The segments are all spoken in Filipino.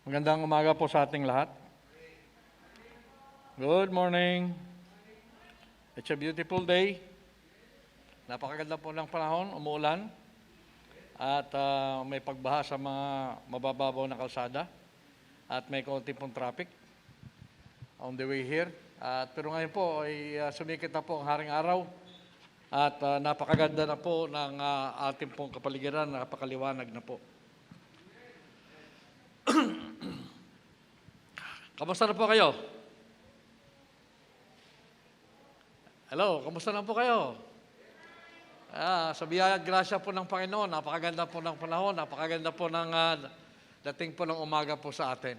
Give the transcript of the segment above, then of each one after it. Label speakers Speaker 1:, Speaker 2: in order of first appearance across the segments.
Speaker 1: Magandang umaga po sa ating lahat. Good morning. It's a beautiful day. Napakaganda po ng panahon, umuulan. At may pagbaha sa mga mabababaw na kalsada. At may konti pong traffic on the way here. Pero ngayon po ay sumikit na po ang haring araw. At napakaganda na po ng ating pong kapaligiran, napakaliwanag na po. Kamusta na po kayo? Hello, kamusta na po kayo? Sa biyaya at grasya po ng Panginoon, napakaganda po ng panahon, napakaganda po ng dating po ng umaga po sa atin.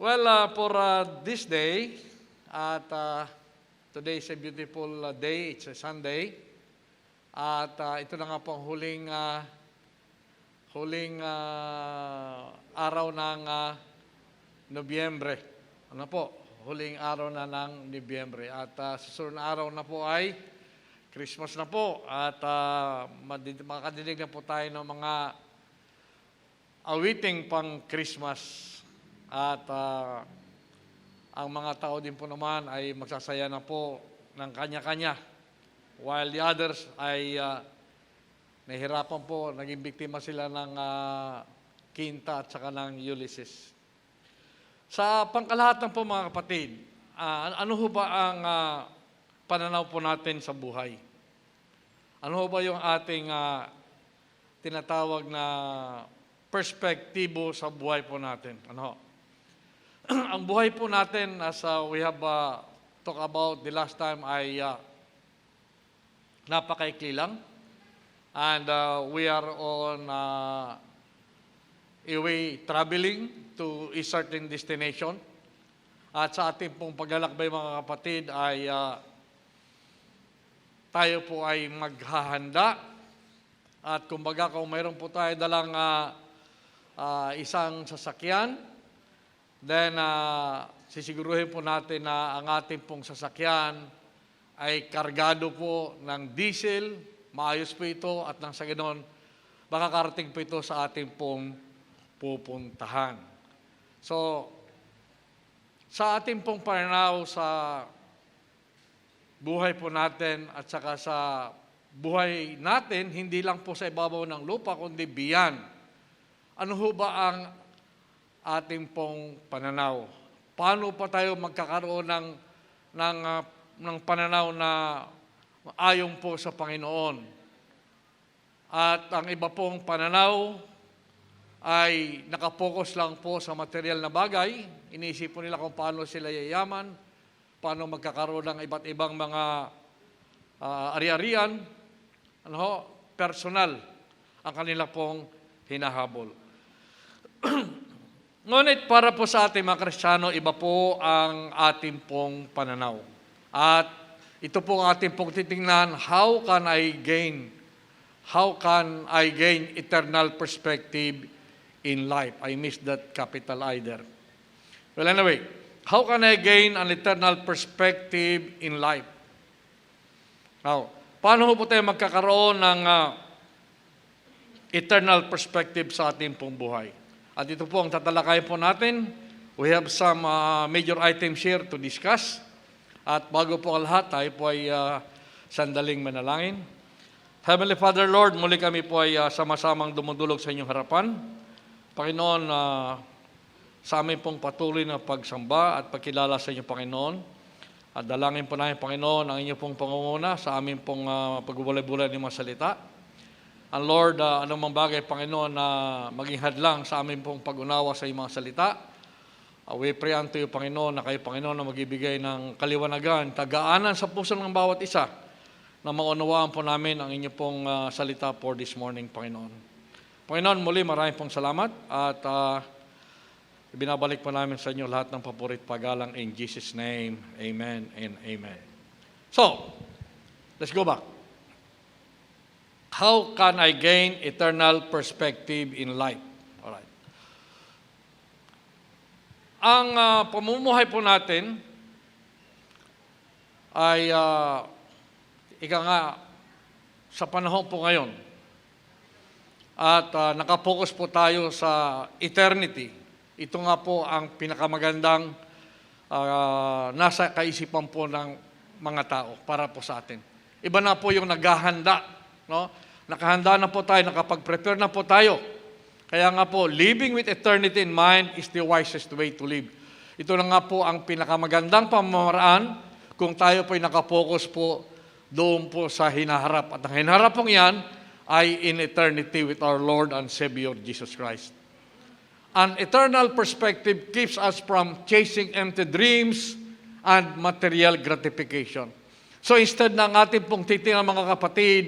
Speaker 1: Well, for this day, at today is a beautiful day, it's a Sunday, at ito na nga po ang huling araw ng Nobyembre. Ano po? Huling araw na ng Nobyembre. At susunod na araw na po ay Christmas na po. At makakadinig na po tayo ng mga awiting pang Christmas. At ang mga tao din po naman ay magsasaya na po ng kanya-kanya. While the others ay nahihirapan po, naging biktima sila ng Quinta at saka ng Ulysses. Sa pangkalahatan po mga kapatid, ano ho ba ang pananaw po natin sa buhay? Ano ho ba yung ating tinatawag na perspektibo sa buhay po natin? Ano ho? Ang buhay po natin, as we have talked about the last time, ay napakaikli lang. And we are on a way traveling to a certain destination. At sa ating pong paglalakbay mga kapatid ay tayo po ay maghahanda. At kumbaga kung mayroon po tayo dalang isang sasakyan, then sisiguruhin po natin na ang ating pong sasakyan ay kargado po ng diesel, maayos po ito at nang sa ganon, makakarating po ito sa ating pong pupuntahan. So, sa ating pong pananaw sa buhay po natin at saka sa buhay natin, hindi lang po sa ibabaw ng lupa, kundi beyond. Ano ho ba ang ating pong pananaw? Paano pa tayo magkakaroon ng pananaw na ayon po sa Panginoon? At ang iba pong pananaw ay nakapokus lang po sa material na bagay. Iniisip po nila kung paano sila yayaman, paano magkakaroon ng iba't ibang mga ari-arian, personal ang kanila pong hinahabol. Ngunit para po sa ating mga Kristiyano, iba po ang ating pong pananaw. At ito po ang ating pong titingnan, how can I gain eternal perspective in life? I missed that capital I there. Well, anyway, how can I gain an eternal perspective in life? Now, paano po tayo magkakaroon ng eternal perspective sa ating pong buhay? At ito po ang tatalakayin po natin. We have some major items here to discuss. At bago po ang lahat, tayo po ay sandaling manalangin. Heavenly Father, Lord, muli kami po ay sama-samang dumudulog sa inyong harapan. Panginoon, sa amin pong patuloy na pagsamba at pagkilala sa inyong Panginoon. At dalangin po namin, Panginoon, ang inyong pong pangunguna sa amin pong pagbubulay-bulay ng mga salita. And Lord, anumang bagay, Panginoon, na maging hadlang sa amin pong pag-unawa sa iyong mga salita. We pray unto you, Panginoon, na kayo, Panginoon, na magbibigay ng kaliwanagan, tagaanan sa puso ng bawat isa, na maunawaan po namin ang inyong pong salita for this morning, Panginoon. Panginoon, muli maraming pong salamat at ibinabalik po namin sa inyo lahat ng papurit pagalang in Jesus' name. Amen and amen. So, let's go back. How can I gain eternal perspective in life? Alright. Ang pamumuhay po natin ay ika nga sa panahon po ngayon. At nakapokus po tayo sa eternity. Ito nga po ang pinakamagandang nasa kaisipan po ng mga tao para po sa atin. Iba na po yung naghahanda. No? Nakahanda na po tayo, nakapag-prepare na po tayo. Kaya nga po, living with eternity in mind is the wisest way to live. Ito na nga po ang pinakamagandang pamamaraan kung tayo po'y nakapokus po doon po sa hinaharap. At ang hinaharap pong yan ay in eternity with our Lord and Savior Jesus Christ. An eternal perspective keeps us from chasing empty dreams and material gratification. So instead ng ating pong titingnan mga kapatid,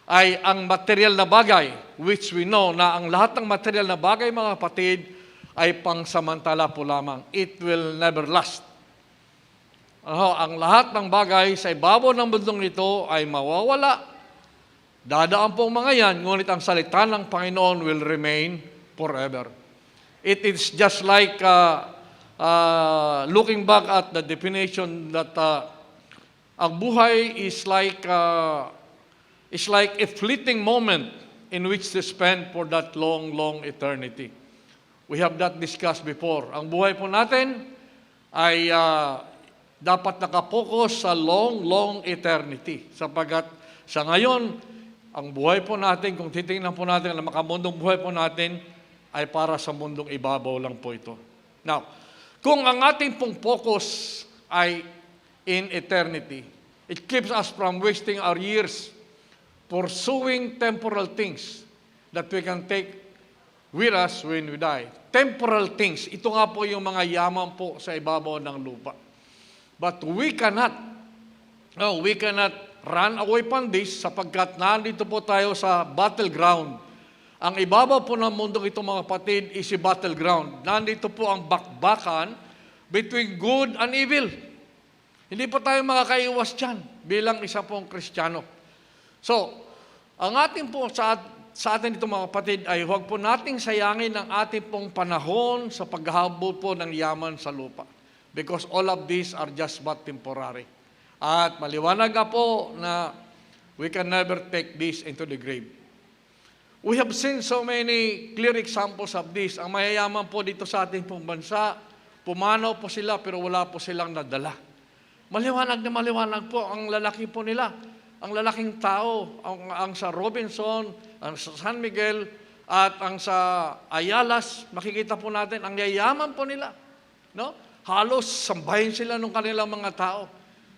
Speaker 1: ay ang material na bagay, which we know na ang lahat ng material na bagay mga kapatid, ay pangsamantala po lamang. It will never last. Ang lahat ng bagay sa ibabaw ng mundong ito ay mawawala. Dadaan pong mga yan, ngunit ang salita ng Panginoon will remain forever. It is just like looking back at the definition that ang buhay is like a fleeting moment in which to spend for that long, long eternity. We have that discussed before. Ang buhay po natin ay dapat nakapokus sa long, long eternity. Sapagkat sa ngayon, ang buhay po natin, kung titingnan po natin, ang makamundong buhay po natin, ay para sa mundong ibabaw lang po ito. Now, kung ang ating pong focus ay in eternity, it keeps us from wasting our years pursuing temporal things that we can take with us when we die. Temporal things, ito nga po yung mga yaman po sa ibabaw ng lupa. But we cannot run away from this sapagkat nandito po tayo sa battleground. Ang ibabaw po ng mundong ito mga kapatid is a battleground. Nandito po ang bakbakan between good and evil. Hindi po tayo makakaiwas dyan bilang isa pong Kristiyano. So, ang ating po sa atin ito mga kapatid ay huwag po nating sayangin ang ating pong panahon sa paghahabol po ng yaman sa lupa. Because all of these are just but temporary. At maliwanag nga po na we can never take this into the grave. We have seen so many clear examples of this. Ang mayayaman po dito sa ating pong bansa, pumanaw po sila pero wala po silang nadala. Maliwanag na maliwanag po ang lalaki po nila. Ang lalaking tao, ang sa Robinson, ang sa San Miguel, at ang sa Ayalas, makikita po natin, ang yayaman po nila. No? Halos sambahin sila ng kanilang mga tao.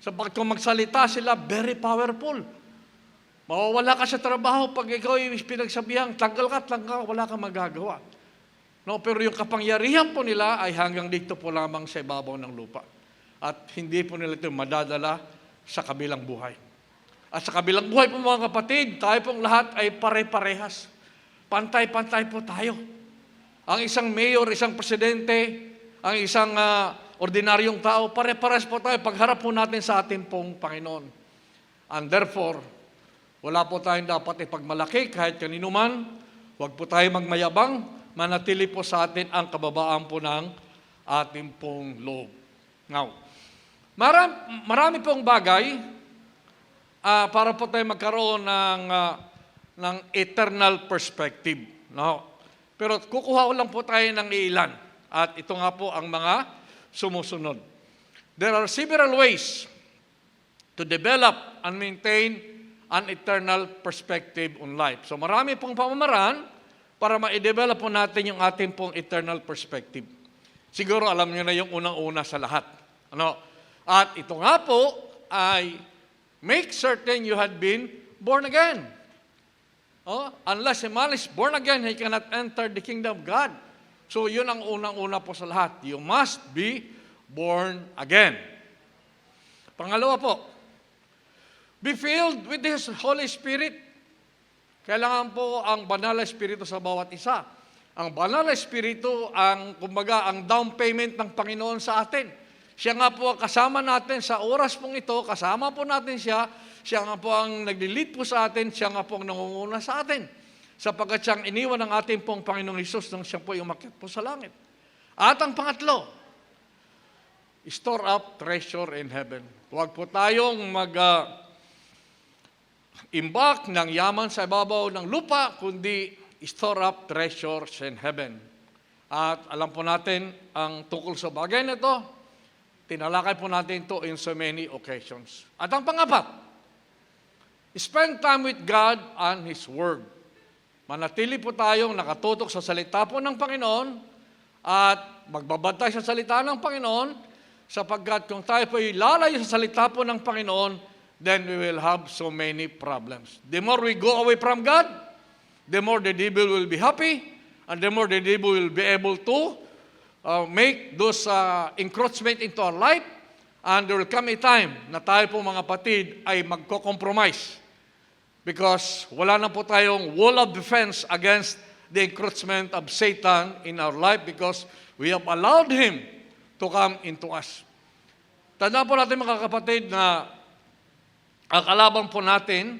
Speaker 1: Sapagkat kung magsalita sila, very powerful. Mawawala ka sa trabaho pag ikaw ay pinagsabihan, tanggal ka, wala kang magagawa. No, pero yung kapangyarihan po nila ay hanggang dito po lamang sa ibabaw ng lupa. At hindi po nila ito madadala sa kabilang buhay. At sa kabilang buhay po mga kapatid, tayo pong lahat ay pare-parehas. Pantay-pantay po tayo. Ang isang mayor, isang presidente, ang isang ordinaryong tao, pare-parehas po tayo pagharap po natin sa ating pong Panginoon. And therefore, wala po tayong dapat ipagmalaki kahit kanino man. Huwag po tayo magmayabang. Manatili po sa atin ang kababaan po ng ating pong loob. Now, marami pong bagay para po tayo magkaroon ng eternal perspective. No? Pero kukuha ko lang po tayo ng ilan. At ito nga po ang mga sumusunod. There are several ways to develop and maintain an eternal perspective on life. So marami pong pamamaraan para ma-develop po natin yung ating pong eternal perspective. Siguro alam niyo na yung unang-una sa lahat. Ano? At ito nga po ay make certain you had been born again. Unless a man is born again, he cannot enter the kingdom of God. So yun ang unang-una po sa lahat. You must be born again. Pangalawa po, be filled with His Holy Spirit. Kailangan po ang banal na Espiritu sa bawat isa. Ang banal na Espiritu ang, kumbaga, ang down payment ng Panginoon sa atin. Siya nga po kasama natin sa oras pong ito, kasama po natin siya. Siya nga po ang nagli-lead po sa atin, siya nga po ang nangunguna sa atin. Sapagkat siyang iniwan ng ating pong Panginoong Hesus nang siya po yung umakyat po sa langit. At ang pangatlo, store up treasure in heaven. Huwag po tayong imbak ng yaman sa ibabaw ng lupa, kundi store up treasures in heaven. At alam po natin ang tungkol sa bagay na ito, tinalakay po natin ito in so many occasions. At ang pangapat, spend time with God and His Word. Manatili po tayong nakatutok sa salita po ng Panginoon at magbabantay sa salita ng Panginoon sapagkat kung tayo po ilalayo sa salita po ng Panginoon, then we will have so many problems. The more we go away from God, the more the devil will be happy, and the more the devil will be able to make those encroachment into our life, and there will come a time na tayo po mga kapatid ay magko-compromise because wala na po tayong wall of defense against the encroachment of Satan in our life because we have allowed him to come into us. Tandaan po natin mga kapatid na ang kalaban po natin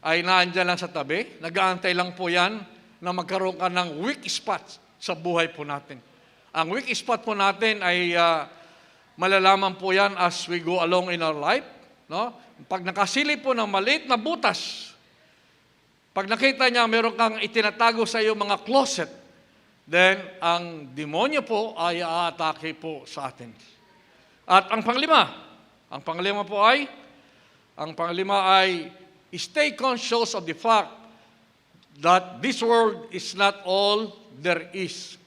Speaker 1: ay naandyan lang sa tabi, nag-aantay lang po yan na magkaroon ka ng weak spots sa buhay po natin. Ang weak spot po natin ay malalaman po yan as we go along in our life. No? Pag nakasilip po ng maliit na butas, pag nakita niya meron kang itinatago sa iyo mga closet, then ang demonyo po ay aatake po sa atin. At ang panglima po ay stay conscious of the fact that this world is not all there is.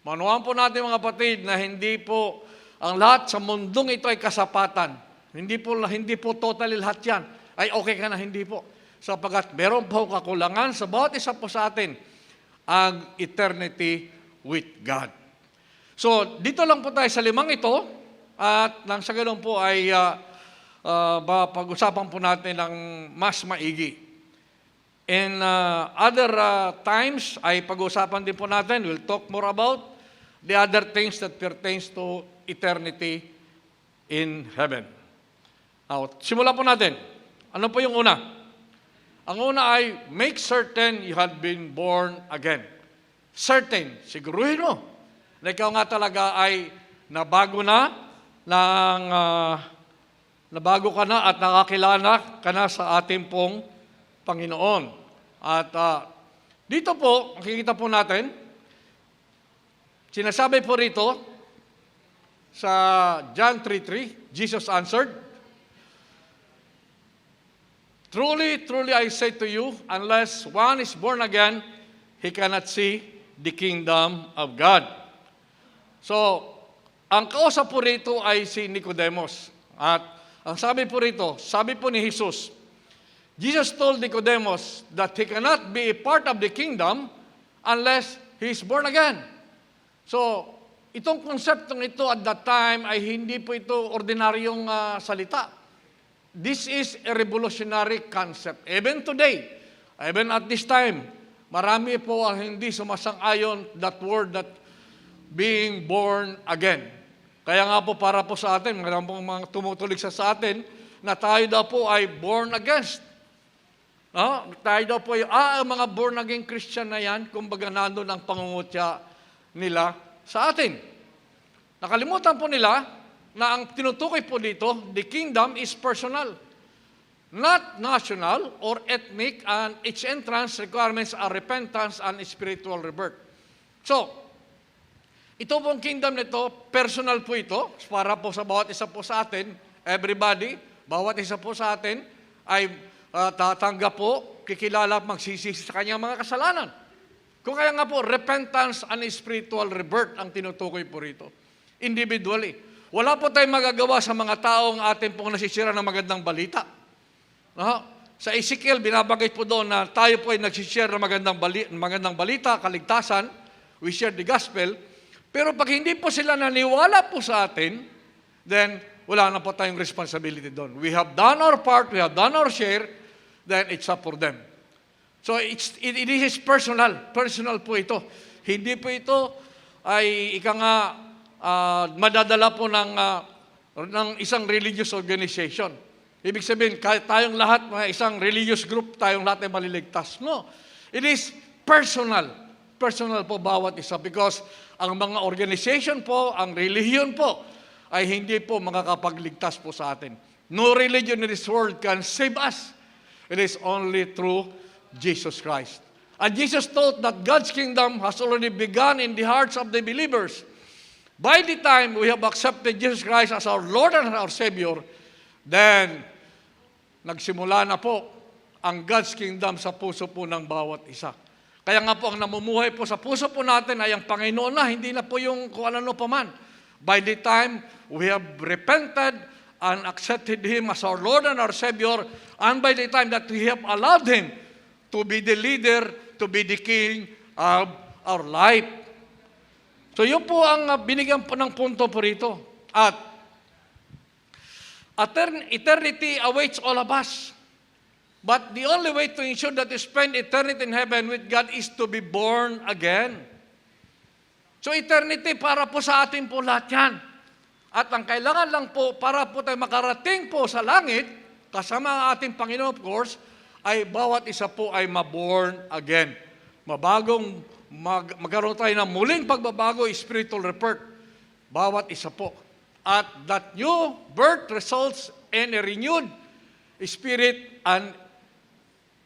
Speaker 1: Manuhan po natin mga kapatid na hindi po ang lahat sa mundong ito ay kasapatan. Hindi po totally lahat yan. Ay okay ka na, hindi po. Sapagkat meron po kakulangan sa bawat isa po sa atin ang eternity with God. So, dito lang po tayo sa limang ito at nang sa ganun po ay pag-usapan po natin ng mas maigi. In other times ay pag-usapan din po natin, we'll talk more about the other things that pertains to eternity in heaven. Now, simulan po natin. Ano po yung una? Ang una ay, make certain you have been born again. Certain, siguruhin mo na ikaw nga talaga ay nabago nabago ka na at nakakilala ka na sa ating pong Panginoon. At dito po, makikita po natin, sinasabi po rito sa John 3:3, Jesus answered, "Truly, truly I say to you, unless one is born again, he cannot see the kingdom of God." So, ang kausap po rito ay si Nicodemus. At ang sabi po rito, sabi po ni Jesus told Nicodemus that he cannot be a part of the kingdom unless he is born again. So, itong konseptong ito at that time ay hindi po ito ordinaryong salita. This is a revolutionary concept. Even today, even at this time, marami po ang hindi sumasang-ayon that word that being born again. Kaya nga po para po sa atin, mga tumutulig sa atin, na tayo daw po ay born against. Tayo daw po ay, mga born again Christian na yan, kumbaga nandun ang pangungutya nila sa atin. Nakalimutan po nila na ang tinutukoy po dito, the kingdom is personal. Not national or ethnic, and its entrance requirements are repentance and spiritual rebirth. So, ito pong kingdom nito, personal po ito, para po sa bawat isa po sa atin, everybody, bawat isa po sa atin, ay tatanggap po, kikilala at magsisisi sa kanyang mga kasalanan. Kung kaya nga po, repentance and spiritual rebirth ang tinutukoy po rito. Individually. Wala po tayong magagawa sa mga taong atin pong nasisira ng magandang balita. Sa Ezekiel, binabagay po doon na tayo po ay nagsishare ng magandang balita, kaligtasan, we share the gospel, pero pag hindi po sila naniwala po sa atin, then wala na po tayong responsibility doon. We have done our part, we have done our share, then it's up for them. So it is personal. Personal po ito. Hindi po ito ay madadala po ng isang religious organization. Ibig sabihin, kahit tayong lahat, isang religious group, tayong lahat ay maliligtas. No. It is personal. Personal po bawat isa because ang mga organization po, ang religion po, ay hindi po makakapagligtas po sa atin. No religion in this world can save us. It is only through Jesus Christ. And Jesus taught that God's kingdom has already begun in the hearts of the believers. By the time we have accepted Jesus Christ as our Lord and our Savior, then nagsimula na po ang God's kingdom sa puso po ng bawat isa. Kaya nga po ang namumuhay po sa puso po natin ay ang Panginoon na, hindi na po yung kung ano pa man. By the time we have repented and accepted Him as our Lord and our Savior, and by the time that we have allowed Him to be the leader, to be the King of our life. So yun po ang binigyan po ng punto po rito. At eternity awaits all of us. But the only way to ensure that you spend eternity in heaven with God is to be born again. So eternity para po sa atin po lahat yan. At ang kailangan lang po para po tayo makarating po sa langit, kasama ang ating Panginoon of course, ay bawat isa po ay ma-born again. Magkaroon tayo ng muling pagbabago, spiritual rebirth. Bawat isa po. At that new birth results in a renewed spirit and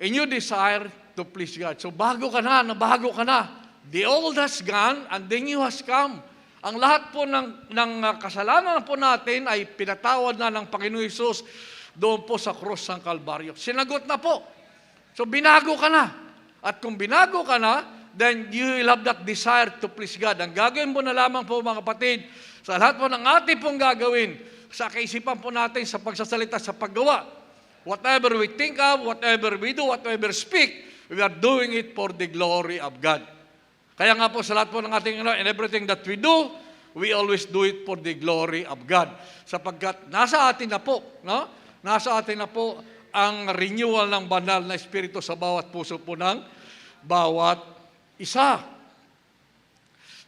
Speaker 1: a new desire to please God. So bago ka na, nabago ka na. The old has gone and the new has come. Ang lahat po ng kasalanan po natin ay pinatawad na ng Panginoon Hesus doon po sa krus ng Kalbaryo. Sinagot na po. So binago ka na. At kung binago ka na, then you will have that desire to please God. Ang gagawin mo na lamang po mga kapatid, sa lahat po ng ating pong gagawin, sa kaisipan po natin, sa pagsasalita, sa paggawa, whatever we think of, whatever we do, whatever speak, we are doing it for the glory of God. Kaya nga po sa lahat po ng ating in everything that we do, we always do it for the glory of God. Sapagkat nasa atin na po, no? Nasa atin na po ang renewal ng banal na espiritu sa bawat puso po ng bawat isa.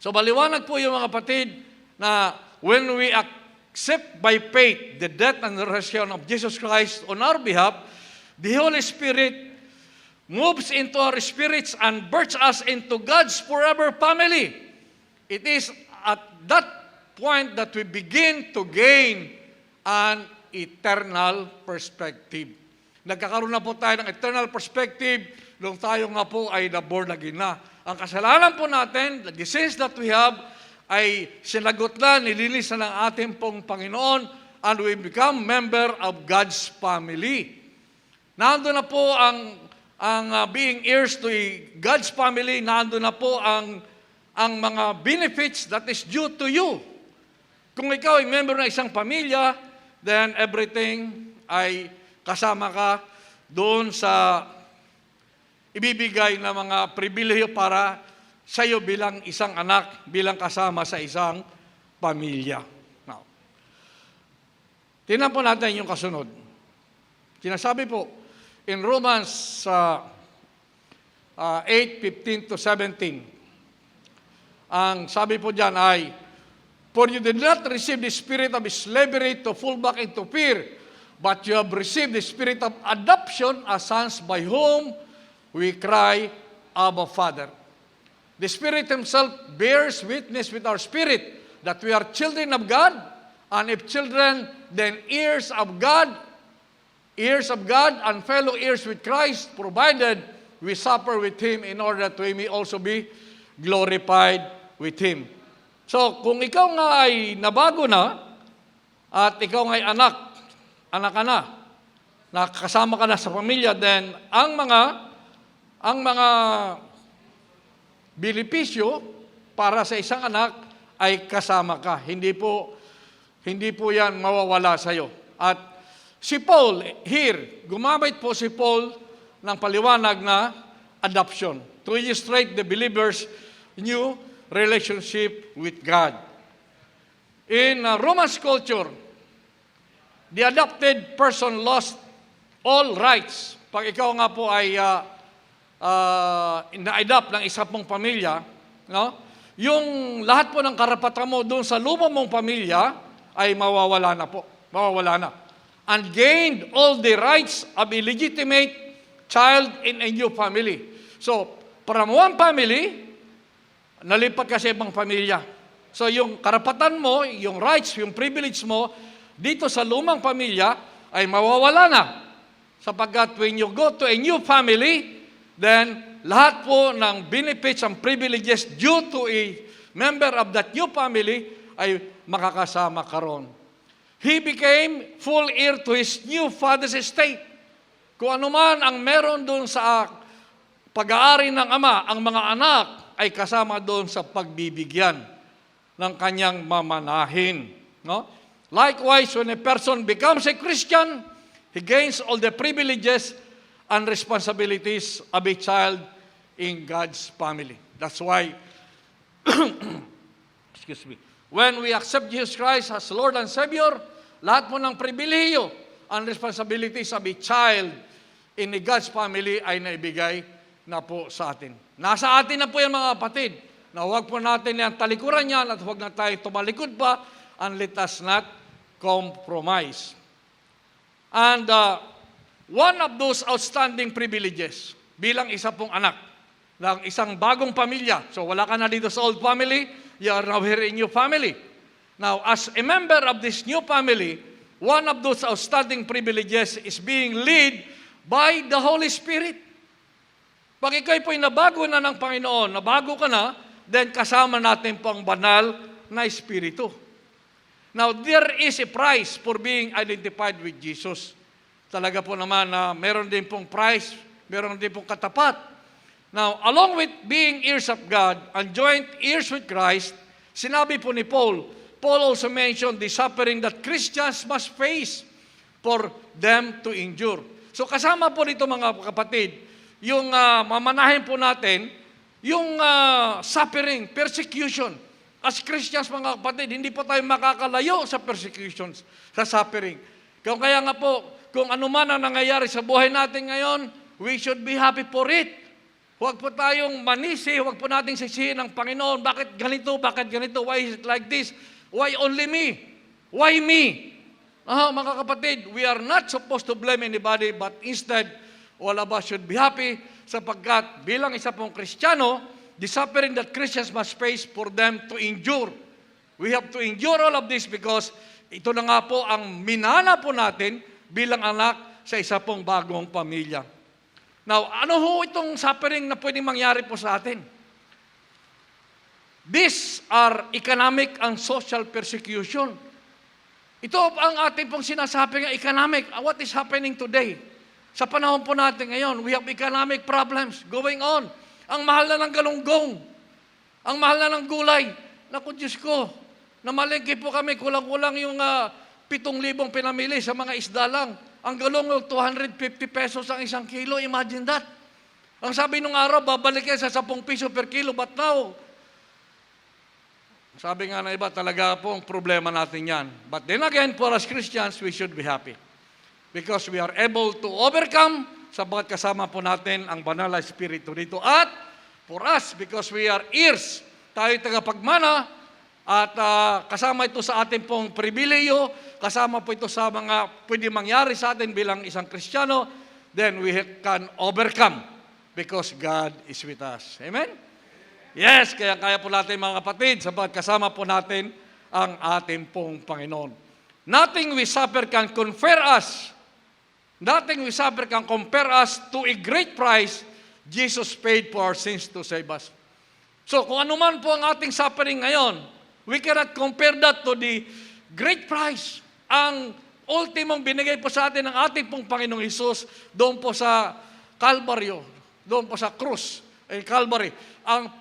Speaker 1: So maliwanag po yung mga kapatid na when we accept by faith the death and the resurrection of Jesus Christ on our behalf, the Holy Spirit moves into our spirits and births us into God's forever family. It is at that point that we begin to gain an eternal perspective. Nagkakaroon na po tayo ng eternal perspective nung tayo nga po ay na-born again na. Ang kasalanan po natin, the sins that we have, ay sinagot na, nilinis na ng ating pong Panginoon, and we become member of God's family. Nandun na po ang being heirs to God's family, nandun na po ang mga benefits that is due to you. Kung ikaw ay member ng isang pamilya, then everything ay kasama ka doon sa ibibigay na mga pribilehiyo para sa iyo bilang isang anak, bilang kasama sa isang pamilya. Now, tingnan po natin yung kasunod. Sinasabi po, in Romans 8:15-17, ang sabi po dyan ay, for you did not receive the spirit of slavery to fall back into fear, but you have received the spirit of adoption as sons by whom we cry, Abba, Father. The Spirit Himself bears witness with our spirit that we are children of God, and if children, then heirs of God and fellow heirs with Christ, provided we suffer with Him in order that we may also be glorified with Him. So, kung ikaw nga ay nabago na, at ikaw nga ay anak ka na, nakasama ka na sa pamilya, then ang mga benepisyo para sa isang anak ay kasama ka. Hindi po yan mawawala sa iyo. At si Paul here, gumamit po si Paul ng paliwanag na adoption to illustrate the believer's new relationship with God. In Romance culture, the adopted person lost all rights. Pag ikaw nga po ay na-adopt ng isa pong pamilya, no? Yung lahat po ng karapatan mo doon sa luma mong pamilya ay mawawala na po. Mawawala na. And gained all the rights of a legitimate child in a new family. So, from one family, nalipat ka sa ibang pamilya. So, yung karapatan mo, yung rights, yung privilege mo, dito sa lumang pamilya, ay mawawala na. Sapagkat when you go to a new family, then lahat po ng benefits and privileges due to a member of that new family ay makakasama karon. He became full heir to his new father's estate. Kung ano man ang meron doon sa pag-aari ng ama, ang mga anak ay kasama doon sa pagbibigyan ng kanyang mamanahin. No? Likewise, when a person becomes a Christian, he gains all the privileges and responsibilities of a child in God's family. That's why, excuse me, when we accept Jesus Christ as Lord and Savior, lahat po ng pribilehiyo and responsibilities of a child in God's family ay naibigay na po sa atin. Nasa atin na po yan mga kapatid, na huwag po natin yan talikuran yan at huwag na tayo tumalikod pa, and let us not compromise. And one of those outstanding privileges bilang isa pong anak ng isang bagong pamilya. So wala ka na dito sa old family, you are now here in new family. Now, as a member of this new family, one of those outstanding privileges is being led by the Holy Spirit. Pag ikaw'y po'y nabago na ng Panginoon, nabago ka na, then kasama natin po ang banal na Espiritu. Now, there is a price for being identified with Jesus. Talaga po naman na meron din pong price, meron din pong katapat. Now, along with being heirs of God and joint heirs with Christ, sinabi po ni Paul also mentioned the suffering that Christians must face for them to endure. So kasama po nito mga kapatid, yung mamanahin po natin, yung suffering, persecution. As Christians mga kapatid, hindi po tayo makakalayo sa persecutions, sa suffering. Kaya nga po, kung ano man ang nangyayari sa buhay natin ngayon, we should be happy for it. Huwag po tayong manisi, huwag po nating sisihin ng Panginoon, bakit ganito, why is it like this? Why only me? Why me? Mga kapatid, we are not supposed to blame anybody, but instead, all of us should be happy sapagkat bilang isa pong Kristiyano, the suffering that Christians must face for them to endure. We have to endure all of this because ito na nga po ang minana po natin bilang anak sa isa pong bagong pamilya. Now, ano ho itong suffering na pwedeng mangyari po sa atin? These are economic and social persecution. Ito ang ating pong sinasabi ng economic. What is happening today? Sa panahon po natin ngayon, we have economic problems going on. Ang mahal na ng galunggong. Ang mahal na ng gulay. Naku, Diyos ko, namalengke po kami, kulang-kulang yung 7,000 pinamili sa mga isda lang. Ang galunggong, 250 pesos ang isang kilo. Imagine that. Ang sabi nung araw, babalik yan sa 10 piso per kilo. But now, sabi nga na iba, talaga po ang problema natin yan. But then again, for us Christians, we should be happy. Because we are able to overcome sabagat kasama po natin ang banal na Espiritu dito. At for us, because we are heirs, tayo tagapagmana, at kasama ito sa ating pong pribileyo, kasama po ito sa mga pwede mangyari sa atin bilang isang Kristiyano, then we can overcome because God is with us. Amen? Yes, kaya po natin mga kapatid, sabagat kasama po natin ang ating pong Panginoon. Nothing we suffer can compare us to a great price Jesus paid for our sins to save us. So kung ano man po ang ating suffering ngayon, we cannot compare that to the great price. Ang ultimong binigay po sa atin ng ating pong Panginoong Hesus doon po sa Calvario, doon po sa krus, Calvary, ang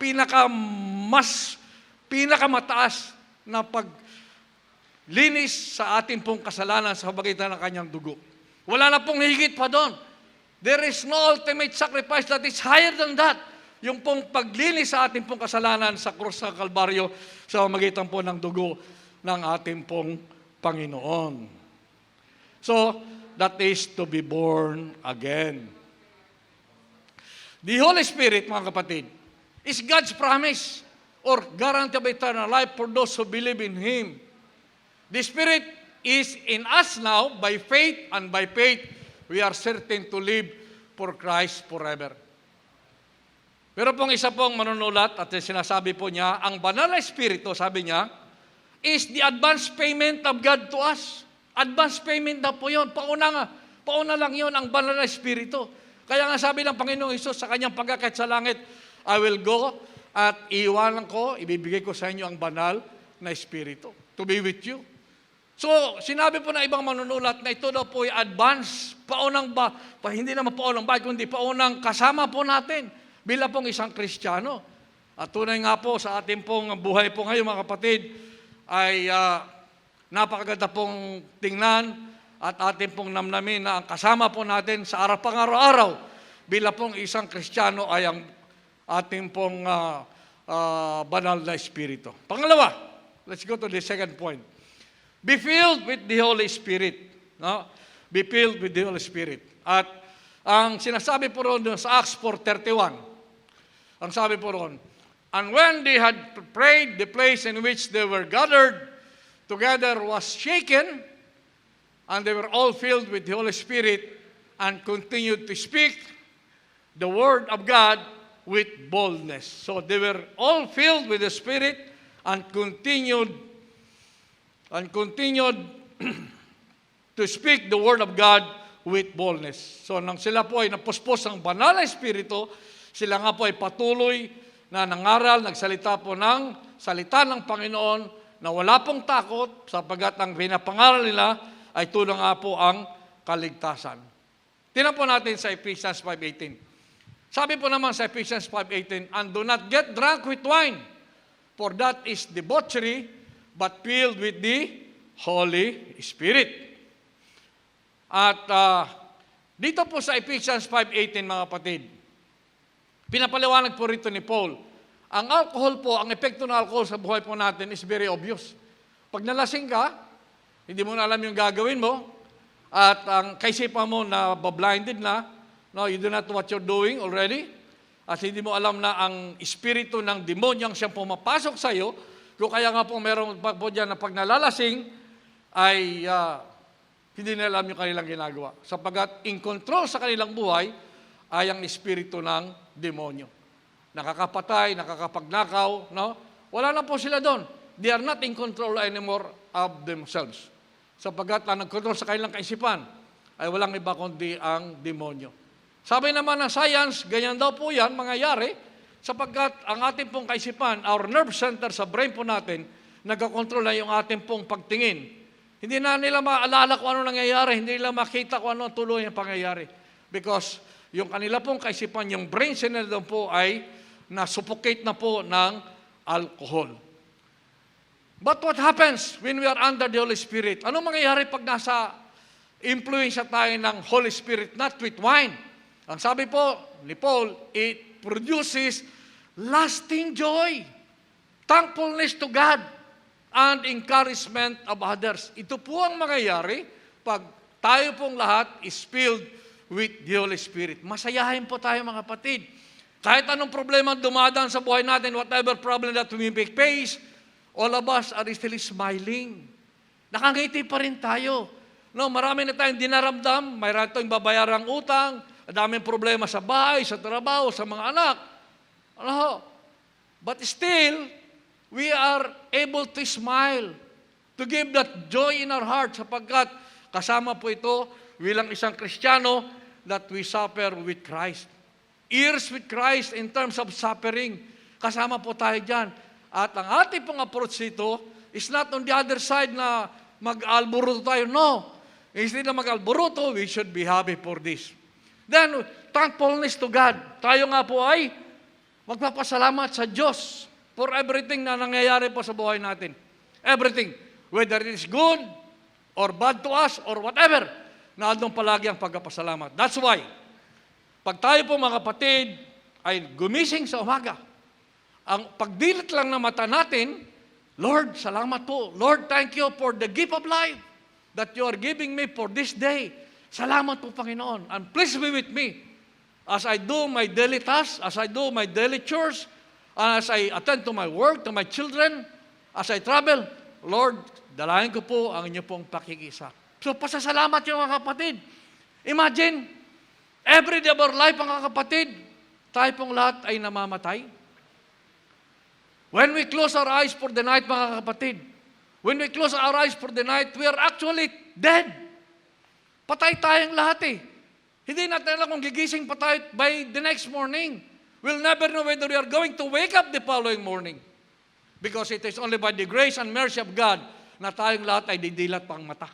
Speaker 1: pinakamataas na paglinis sa ating pong kasalanan sa pagitan ng kanyang dugo. Wala na pong higit pa doon. There is no ultimate sacrifice that is higher than that. Yung pong paglinis sa ating pong kasalanan sa krus ng Kalbaryo sa pamamagitan po ng dugo ng ating pong Panginoon. So, that is to be born again. The Holy Spirit, mga kapatid, is God's promise or guarantee of eternal life for those who believe in Him. The Spirit is in us now by faith, and by faith, we are certain to live for Christ forever. Pero pong isa pong manunulat at sinasabi po niya, ang banal na Espiritu, sabi niya, is the advance payment of God to us. Advance payment na po yun. Pauna lang yun ang banal na Espiritu. Kaya nga sabi ng Panginoong Hesus sa kanyang pagkakit sa langit, I will go at iiwanan ko, ibibigay ko sa inyo ang banal na Espiritu to be with you. So, sinabi po ng ibang manunulat na ito daw po ay advance, hindi naman paunang bahay, kundi paunang kasama po natin bilang pong isang Kristiyano. At tunay nga po sa ating pong buhay po ngayon mga kapatid, ay napakaganda pong tingnan at ating pong namnamin na ang kasama po natin sa araw-araw bilang pong isang Kristiyano ay ang ating pong banal na Espiritu. Pangalawa, let's go to the second point. Be filled with the Holy Spirit. No? Be filled with the Holy Spirit. At ang sinasabi po ron sa Acts 4:31, ang sabi po ron, and when they had prayed, the place in which they were gathered together was shaken, and they were all filled with the Holy Spirit and continued to speak the word of God with boldness. So they were all filled with the Spirit and continued to speak the word of God with boldness. So nang sila po ay napuspos ang banal na Espiritu, sila nga po ay patuloy na nangaral, nagsalita po ng salita ng Panginoon na wala pong takot sapagkat ang pinapangaral nila ay tunay nga po ang kaligtasan. Tingnan po natin sa Ephesians 5:18. Sabi po naman sa Ephesians 5:18, and do not get drunk with wine, for that is debauchery, but filled with the Holy Spirit. At dito po sa Ephesians 5:18 mga kapatid, pinapaliwanag po rito ni Paul, ang alcohol po, ang epekto ng alcohol sa buhay po natin is very obvious. Pag nalasing ka, hindi mo na alam yung gagawin mo, at ang kaisipan mo na blinded na, no, you do not know what you're doing already, at hindi mo alam na ang espiritu ng demonyang siyang pumapasok sa iyo. Kung kaya nga po meron po dyan na pag nalalasing, ay hindi nila alam yung kanilang ginagawa. Sapagat in control sa kanilang buhay ay ang espiritu ng demonyo. Nakakapatay, nakakapagnakaw, no? Wala na po sila doon. They are not in control anymore of themselves. Sapagat ang nag-control sa kanilang kaisipan ay walang iba kundi ang demonyo. Sabi naman ng science, ganyan daw po yan, mangyayari, sapagkat ang ating pong kaisipan, our nerve center sa brain po natin, nagkakontrol na yung ating pong pagtingin. Hindi na nila maalala kung ano nangyayari, hindi nila makita kung ano ang tuloy ng pangyayari. Because yung kanila pong kaisipan, yung brain center daw po ay nasuffocate na po ng alcohol. But what happens when we are under the Holy Spirit? Ano mangyayari pag nasa influensya tayo ng Holy Spirit, not with wine? Ang sabi po ni Paul, it produces lasting joy, thankfulness to God, and encouragement of others. Ito po ang mangyayari pag tayo pong lahat is filled with the Holy Spirit. Masayahin po tayo mga kapatid. Kahit anong problema dumadaan sa buhay natin, whatever problem that we may face, all of us are still smiling. Nakangiti pa rin tayo. No, marami na tayong dinaramdam, mayroon tayong babayarang utang, daming problema sa bahay, sa trabaho, sa mga anak. Ano? But still, we are able to smile, to give that joy in our heart sapagkat kasama po ito bilang isang Kristiyano that we suffer with Christ. Years with Christ in terms of suffering. Kasama po tayo dyan. At ang ating pong approach dito is not on the other side na mag-alburuto tayo. No. Instead na mag-alburuto, we should be happy for this. Then, thankfulness to God. Tayo nga po ay magpapasalamat sa Diyos for everything na nangyayari po sa buhay natin. Everything. Whether it is good or bad to us or whatever, na andong palagi ang pagpapasalamat. That's why, pag tayo po mga kapatid ay gumising sa umaga, ang pagdilit lang ng mata natin, Lord, salamat po. Lord, thank you for the gift of life that you are giving me for this day. Salamat po, Panginoon. And please be with me as I do my daily tasks, as I do my daily chores, as I attend to my work, to my children, as I travel. Lord, dalayan ko po ang inyo pong pakikisa. So, pasasalamat yung mga kapatid. Imagine, every day of our life, mga kapatid, tayo pong lahat ay namamatay. When we close our eyes for the night, mga kapatid, when we close our eyes for the night, we are actually dead. Patay tayong lahat eh. Hindi natin alam kung gigising pa tayo by the next morning. We'll never know whether we are going to wake up the following morning. Because it is only by the grace and mercy of God na tayong lahat ay didilat pang mata.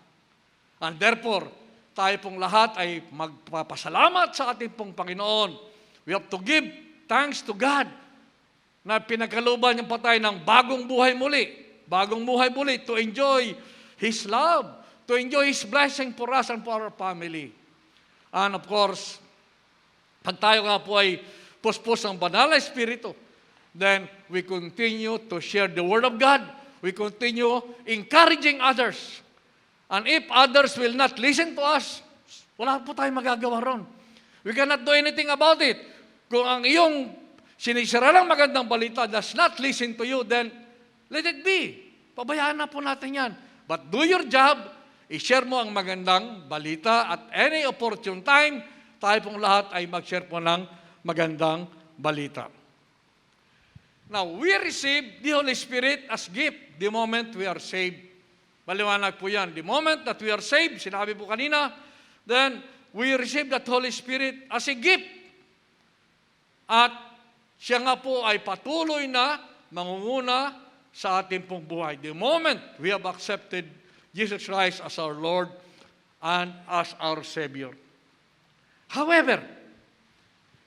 Speaker 1: And therefore, tayo pong lahat ay magpapasalamat sa ating pong Panginoon. We have to give thanks to God na pinagkalooban niya pa tayo ng bagong buhay muli. Bagong buhay muli to enjoy His love, to enjoy His blessing for us and for our family. And of course, pag tayo nga po ay puspos ng banal na Espiritu, then we continue to share the Word of God. We continue encouraging others. And if others will not listen to us, wala po tayong magagawa ron. We cannot do anything about it. Kung ang iyong sinisira ng magandang balita does not listen to you, then let it be. Pabayaan na po natin yan. But do your job. I-share mo ang magandang balita at any opportune time, tayo pong lahat ay mag-share po ng magandang balita. Now, we receive the Holy Spirit as gift the moment we are saved. Maliwanag po yan. The moment that we are saved, sinabi po kanina, then we receive that Holy Spirit as a gift. At siya nga po ay patuloy na mangunguna sa ating pong buhay. The moment we have accepted Jesus Christ as our Lord and as our Savior. However,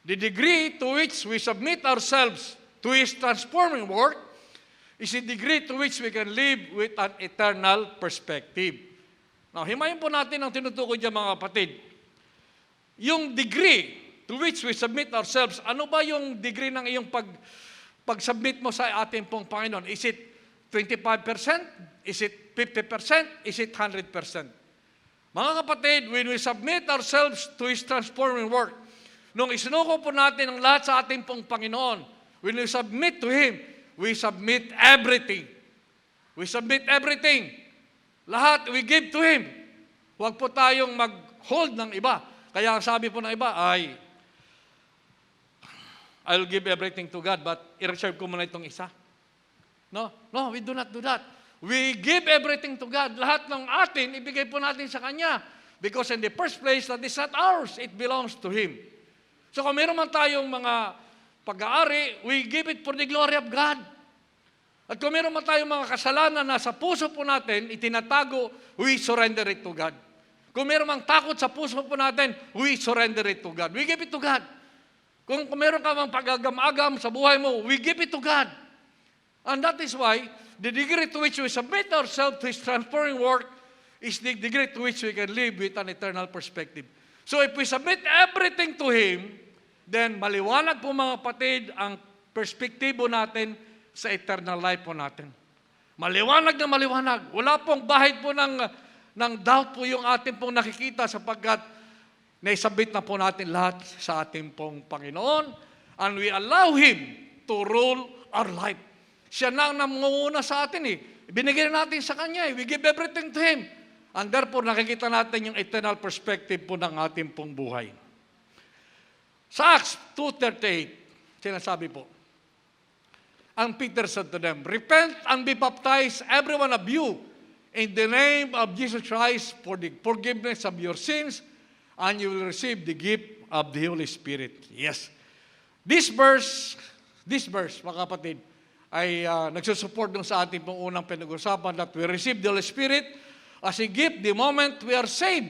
Speaker 1: the degree to which we submit ourselves to His transforming work is a degree to which we can live with an eternal perspective. Now, himayin po natin ang tinutukoy dyan mga kapatid. Yung degree to which we submit ourselves, ano ba yung degree ng iyong pag-submit mo sa ating pong Panginoon? Is it 25%? Is it 50%? Is it 100%? Mga kapatid, when we submit ourselves to His transforming work, nung isinuko po natin ang lahat sa ating pong Panginoon, when we submit to Him, we submit everything. We submit everything. Lahat, we give to Him. Huwag po tayong mag-hold ng iba. Kaya ang sabi po ng iba ay, I'll give everything to God, but i-reserve ko muna itong isa. No, we do not do that. We give everything to God. Lahat ng atin, ibigay po natin sa Kanya. Because in the first place, that is not ours. It belongs to Him. So kung meron man tayong mga pag-aari, we give it for the glory of God. At kung meron man tayong mga kasalanan na sa puso po natin, itinatago, we surrender it to God. Kung meron mang takot sa puso po natin, we surrender it to God. We give it to God. Kung meron ka mang pag-agam-agam sa buhay mo, we give it to God. And that is why, the degree to which we submit ourselves to His transforming work is the degree to which we can live with an eternal perspective. So if we submit everything to Him, then maliwanag po mga kapatid ang perspektibo natin sa eternal life po natin. Maliwanag na maliwanag. Wala pong bahid po ng doubt po yung ating pong nakikita sapagkat naisabit na po natin lahat sa ating pong Panginoon and we allow Him to rule our life. Siya na ang namunguna sa atin eh. Binigyan natin sa Kanya eh. We give everything to Him. And therefore, nakikita natin yung eternal perspective po ng ating pong buhay. Sa Acts 2:38, sinasabi po, and Peter said to them, repent and be baptized, every one of you, in the name of Jesus Christ for the forgiveness of your sins, and you will receive the gift of the Holy Spirit. Yes. This verse, mga kapatid, ay nagsusupport dun sa ating pong unang pinag-usapan that we receive the Holy Spirit as a gift the moment we are saved.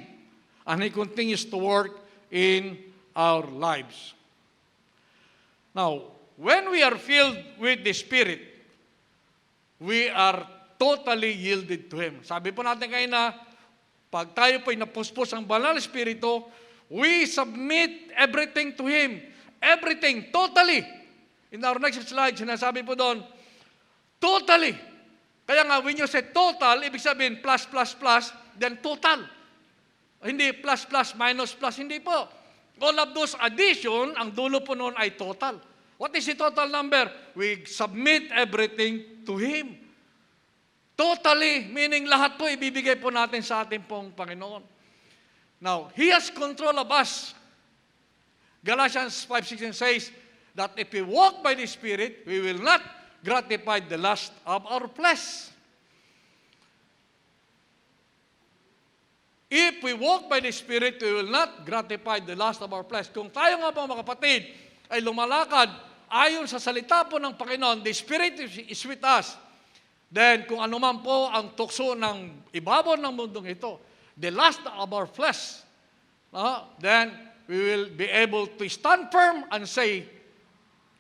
Speaker 1: And He continues to work in our lives. Now, when we are filled with the Spirit, we are totally yielded to Him. Sabi po natin kayo na, pag tayo po'y napuspos ang banal na Espiritu, we submit everything to Him. Everything, totally. In our next slide, sinasabi po doon, totally. Kaya nga, when you say total, ibig sabihin plus, plus, plus, then total. Hindi plus, plus, minus, plus, hindi po. All of those addition, ang dulo po noon ay total. What is the total number? We submit everything to Him. Totally, meaning lahat po ibibigay po natin sa ating pong Panginoon. Now, He has control of us. Galatians 5:16 says that if we walk by the Spirit, we will not gratify the lust of our flesh. If we walk by the Spirit, we will not gratify the lust of our flesh. Kung tayo nga po mga kapatid ay lumalakad ayon sa salita po ng Panginoon, the Spirit is with us, then kung ano man po ang tukso ng ibabaw ng mundong ito, the lust of our flesh, then we will be able to stand firm and say,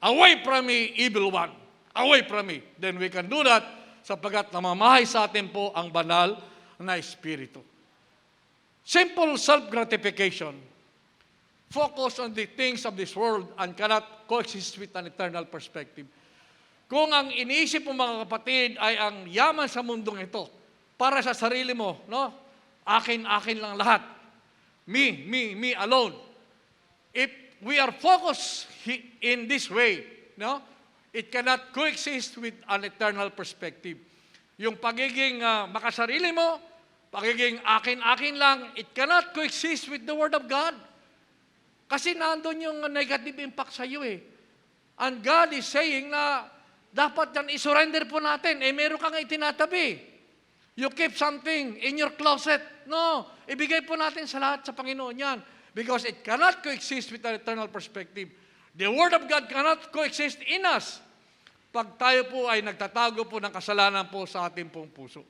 Speaker 1: away from me, evil one. Away from me. Then we can do that sapagkat namamahay sa atin po ang banal na Espiritu. Simple self-gratification. Focus on the things of this world and cannot coexist with an eternal perspective. Kung ang iniisip mo mga kapatid ay ang yaman sa mundong ito, para sa sarili mo, no? Akin lang lahat. Me alone. If we are focused in this way, no? It cannot coexist with an eternal perspective. Yung pagiging makasarili mo, pagiging akin lang, it cannot coexist with the Word of God. Kasi nandun yung negative impact sa iyo eh. And God is saying na dapat yan isurrender po natin. Meron kang itinatabi. You keep something in your closet. No, ibigay po natin sa lahat sa Panginoon yan. Because it cannot coexist with an eternal perspective. The Word of God cannot coexist in us pag tayo po ay nagtatago po ng kasalanan po sa ating pong puso.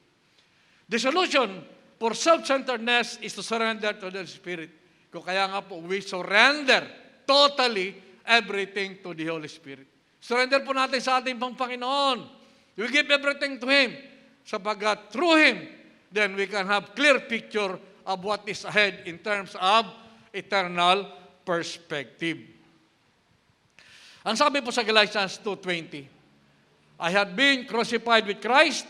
Speaker 1: The solution for self-centeredness is to surrender to the Spirit. Kung kaya nga po, we surrender totally everything to the Holy Spirit. Surrender po natin sa ating pong Panginoon. We give everything to Him. Sapagkat through Him, then we can have clear picture of what is ahead in terms of eternal perspective. Ang sabi po sa Galatians 2:20, I have been crucified with Christ.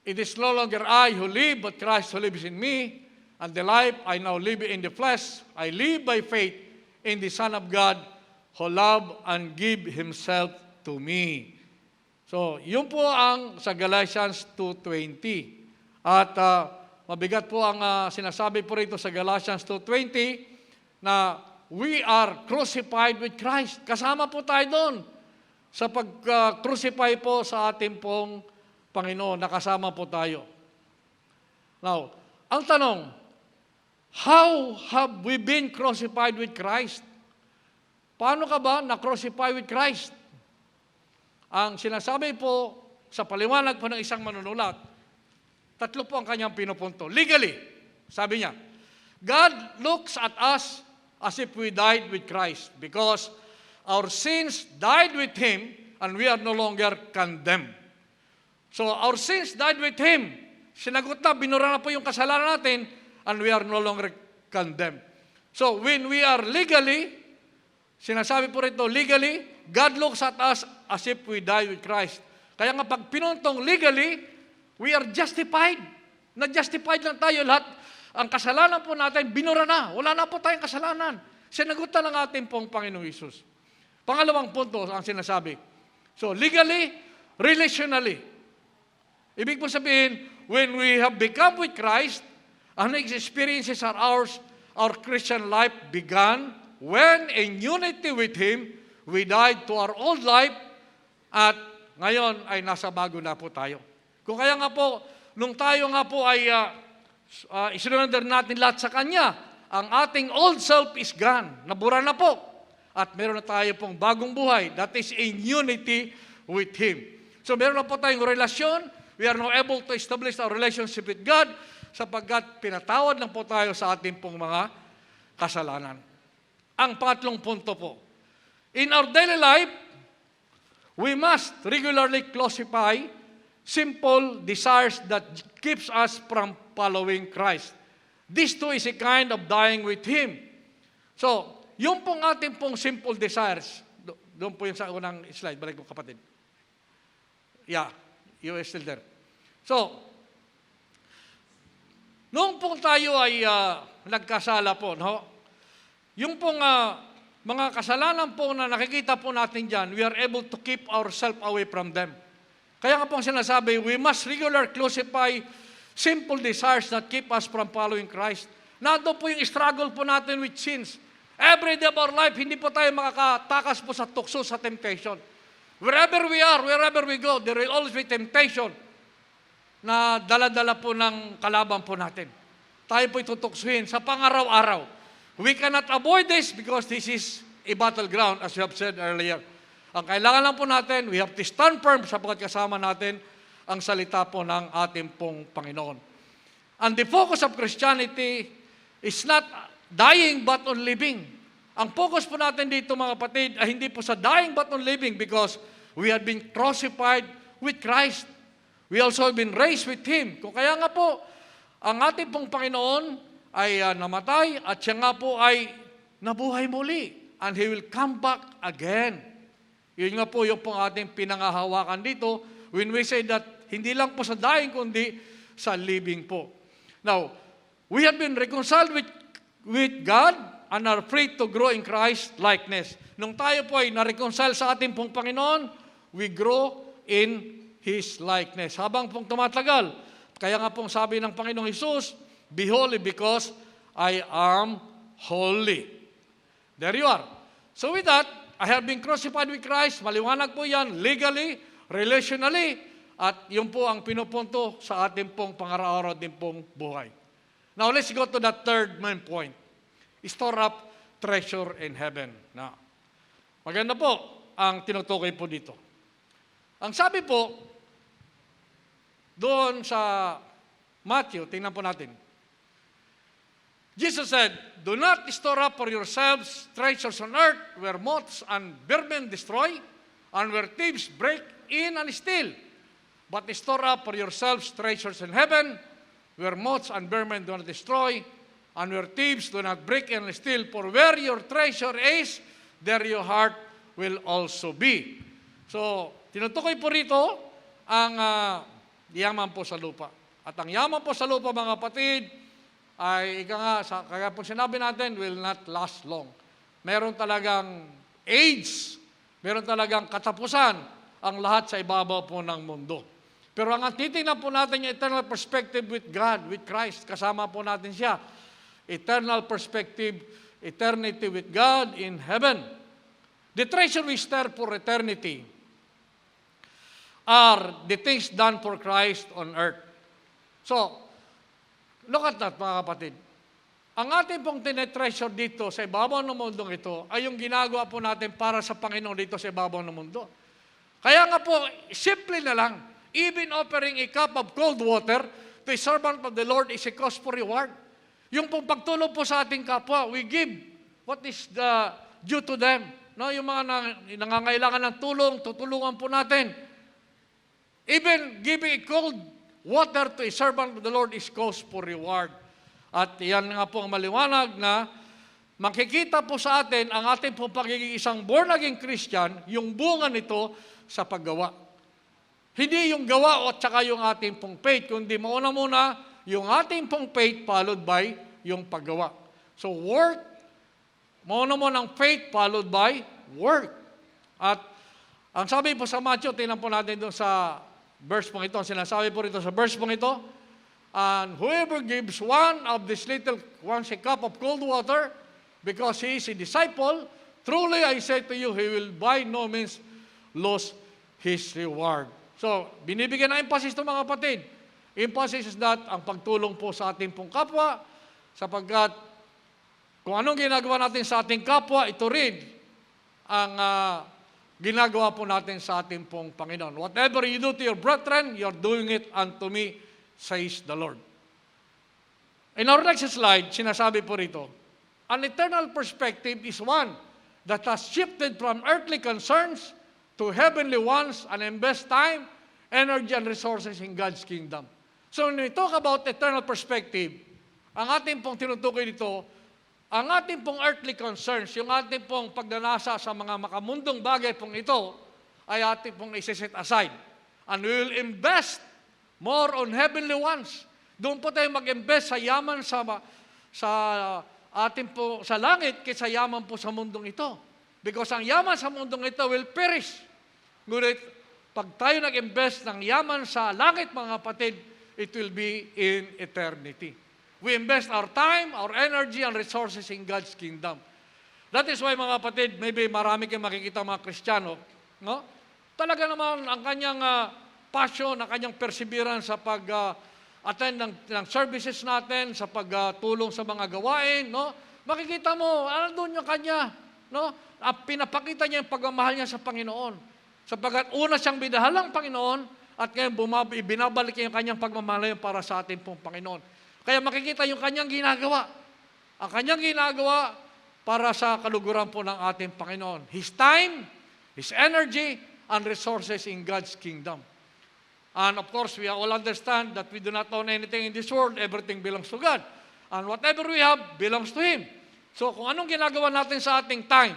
Speaker 1: It is no longer I who live, but Christ who lives in me. And the life I now live in the flesh, I live by faith in the Son of God, who loved and gave Himself to me. So, yun po ang sa Galatians 2:20. At mabigat po ang sinasabi po rito sa Galatians 2:20 na we are crucified with Christ. Kasama po tayo doon sa pag-crucify po sa ating pong Panginoon, nakasama po tayo. Now, ang tanong, how have we been crucified with Christ? Paano ka ba na-crucify with Christ? Ang sinasabi po sa paliwanag po ng isang manunulat, tatlo po ang kanyang pinupunto. Legally, sabi niya, God looks at us as if we died with Christ because our sins died with Him and we are no longer condemned. So our sins died with Him. Sinagot na, binura na po yung kasalanan natin and we are no longer condemned. So when we are legally, sinasabi po rito, legally, God looks at us as if we died with Christ. Kaya nga pag pinuntong legally, we are justified. Na-justified lang tayo lahat. Ang kasalanan po natin, binura na. Wala na po tayong kasalanan. Sinagot na ng ating pong Panginoong Hesus. Pangalawang punto ang sinasabi. So legally, relationally. Ibig po sabihin, when we have become with Christ, ang experiences are ours, our Christian life began when in unity with Him, we died to our old life at ngayon ay nasa bago na po tayo. Kung kaya nga po, nung tayo nga po ay isurrender natin lahat sa Kanya, ang ating old self is gone, nabura na po. At meron na tayo pong bagong buhay, that is in unity with Him. So meron na po tayong relasyon. We are now able to establish our relationship with God sapagkat pinatawad lang po tayo sa ating pong mga kasalanan. Ang pangatlong punto po, in our daily life, we must regularly crucify simple desires that keeps us from following Christ. This too is a kind of dying with Him. So, yung pong ating pong simple desires, doon po yung sa unang slide, balik ko kapatid. Yeah. You are still there. So, noong po tayo ay nagkasala po, no? Yung pong mga kasalanan po na nakikita po natin dyan, we are able to keep ourselves away from them. Kaya nga pong sinasabi, we must regularly crucify simple desires that keep us from following Christ. Nandun po yung struggle po natin with sins. Every day of our life, hindi po tayo makakatakas po sa tukso, sa temptation. Wherever we are, wherever we go, there will always be temptation. na dala-dala po ng kalaban po natin. Tayo po'y tutuksuhin sa pangaraw-araw. We cannot avoid this because this is a battleground, as we have said earlier. Ang kailangan lang po natin, we have to stand firm sapagkat kasama natin ang salita po ng ating pong Panginoon. And the focus of Christianity is not dying but on living. Ang focus po natin dito mga kapatid ay hindi po sa dying but on living because we have been crucified with Christ. We also have been raised with Him. Kung kaya nga po, ang ating pong Panginoon ay namatay at siya nga po ay nabuhay muli. And He will come back again. Yun nga po yung pong ating pinangahawakan dito when we say that hindi lang po sa dying kundi sa living po. Now, we have been reconciled with God and are free to grow in Christ likeness. Nung tayo po ay na-reconcile sa ating pong Panginoon, we grow in His likeness. Habang pong tumatagal, kaya nga pong sabi ng Panginoong Hesus, be holy because I am holy. There you are. So with that, I have been crucified with Christ. Maliwanag po yan, legally, relationally, at yun po ang pinupunto sa ating pong pangaraw-araw din pong buhay. Now, let's go to that third main point. Store up treasure in heaven. Now, maganda po ang tinutukoy po dito. Ang sabi po, doon sa Matthew, tingnan po natin. Jesus said, do not store up for yourselves treasures on earth where moths and vermin destroy and where thieves break in and steal. But store up for yourselves treasures in heaven where moths and vermin do not destroy and where thieves do not break in and steal. For where your treasure is, there your heart will also be. So, tinutukoy po rito ang yaman po sa lupa. At ang yaman po sa lupa, mga kapatid, ay kaya po sinabi natin, will not last long. Meron talagang age, meron talagang katapusan ang lahat sa ibabaw po ng mundo. Pero ang titingnan po natin yung eternal perspective with God, with Christ, kasama po natin siya. Eternal perspective, eternity with God in heaven. The treasure we store for eternity are the things done for Christ on earth. So, look at that mga kapatid. Ang ating pong tinetreasure dito sa ibabaw ng mundong ito ay yung ginagawa po natin para sa Panginoon dito sa ibabaw ng mundo. Kaya nga po, simple na lang, even offering a cup of cold water to a servant of the Lord is a cause for reward. Yung pong pagtulong po sa ating kapwa, we give what is the due to them. No, yung mga nangangailangan ng tulong, tutulungan po natin. Even giving a cold water to a servant of the Lord is cause for reward. At yan nga po ang maliwanag na makikita po sa atin ang ating pong pagiging isang born-again Christian, yung bunga nito sa paggawa. Hindi yung gawa at saka yung ating pong faith, kundi mauna muna yung ating pong faith followed by yung paggawa. So work, mauna muna ang faith followed by work. At ang sabi po sa Matthew, tingnan po natin doon sa verse pong ito, sinasabi po rito sa verse pong ito, and whoever gives one of these little ones a cup of cold water, because he is a disciple, truly I say to you, he will by no means lose his reward. So, binibigyan na emphasis ng mga kapatid. Emphasis is that ang pagtulong po sa ating pong kapwa, sapagkat kung anong ginagawa natin sa ating kapwa, ito rin ang ginagawa po natin sa ating pong Panginoon. Whatever you do to your brethren, you're doing it unto me, says the Lord. In our next slide, sinasabi po rito, an eternal perspective is one that has shifted from earthly concerns to heavenly ones and invest time, energy, and resources in God's kingdom. So when we talk about eternal perspective, ang ating pong tinutukoy dito, ang ating pong earthly concerns, yung ating pong pagdanasa sa mga makamundong bagay pong ito, ay ating pong isiset aside. And we will invest more on heavenly ones. Doon po tayo mag-invest sa yaman sa ating po sa langit kaysa yaman po sa mundong ito. Because ang yaman sa mundong ito will perish. Ngunit pag tayo nag-invest ng yaman sa langit, mga kapatid, it will be in eternity. We invest our time, our energy, and resources in God's kingdom. That is why, mga kapatid, maybe marami kayong makikita mga Kristiyano, no? Talaga naman ang kanyang passion, ang kanyang perseverance sa pag-attend ng services natin, sa pagtulong sa mga gawain, no? Makikita mo, doon yung kanya, no? Pinapakita niya yung pagmamahal niya sa Panginoon. Sapagkat una siyang bidahalang Panginoon, at ngayon binabalik niya yung kanyang pagmamahal para sa ating pong Panginoon. Kaya makikita yung kanyang ginagawa. Ang kanyang ginagawa para sa kaluguran po ng ating Panginoon. His time, His energy, and resources in God's kingdom. And of course, we all understand that we do not own anything in this world. Everything belongs to God. And whatever we have belongs to Him. So kung anong ginagawa natin sa ating time,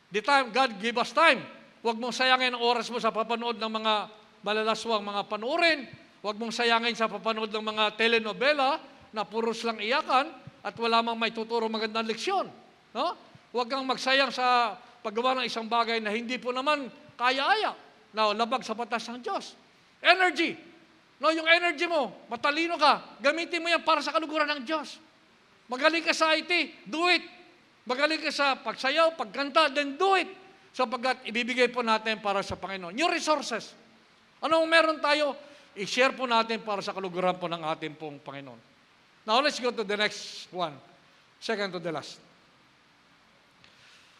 Speaker 1: the time God give us time, huwag mong sayangin ang oras mo sa papanood ng mga malalaswang mga panuorin. Huwag mong sayangin sa papanood ng mga telenovela na puros lang iyakan at wala mang may tuturo magandang leksyon. No? Huwag kang magsayang sa paggawa ng isang bagay na hindi po naman kaya-aya na labag sa batas ng Diyos. Energy. No, yung energy mo, matalino ka, gamitin mo yan para sa kaluguran ng Diyos. Magaling ka sa IT, do it. Magaling ka sa pagsayaw, pagkanta, then do it. Sapagkat ibibigay po natin para sa Panginoon. Yung resources. Anong meron tayo? I-share po natin para sa kaluguran po ng ating pong Panginoon. Now, let's go to the next one. Second to the last.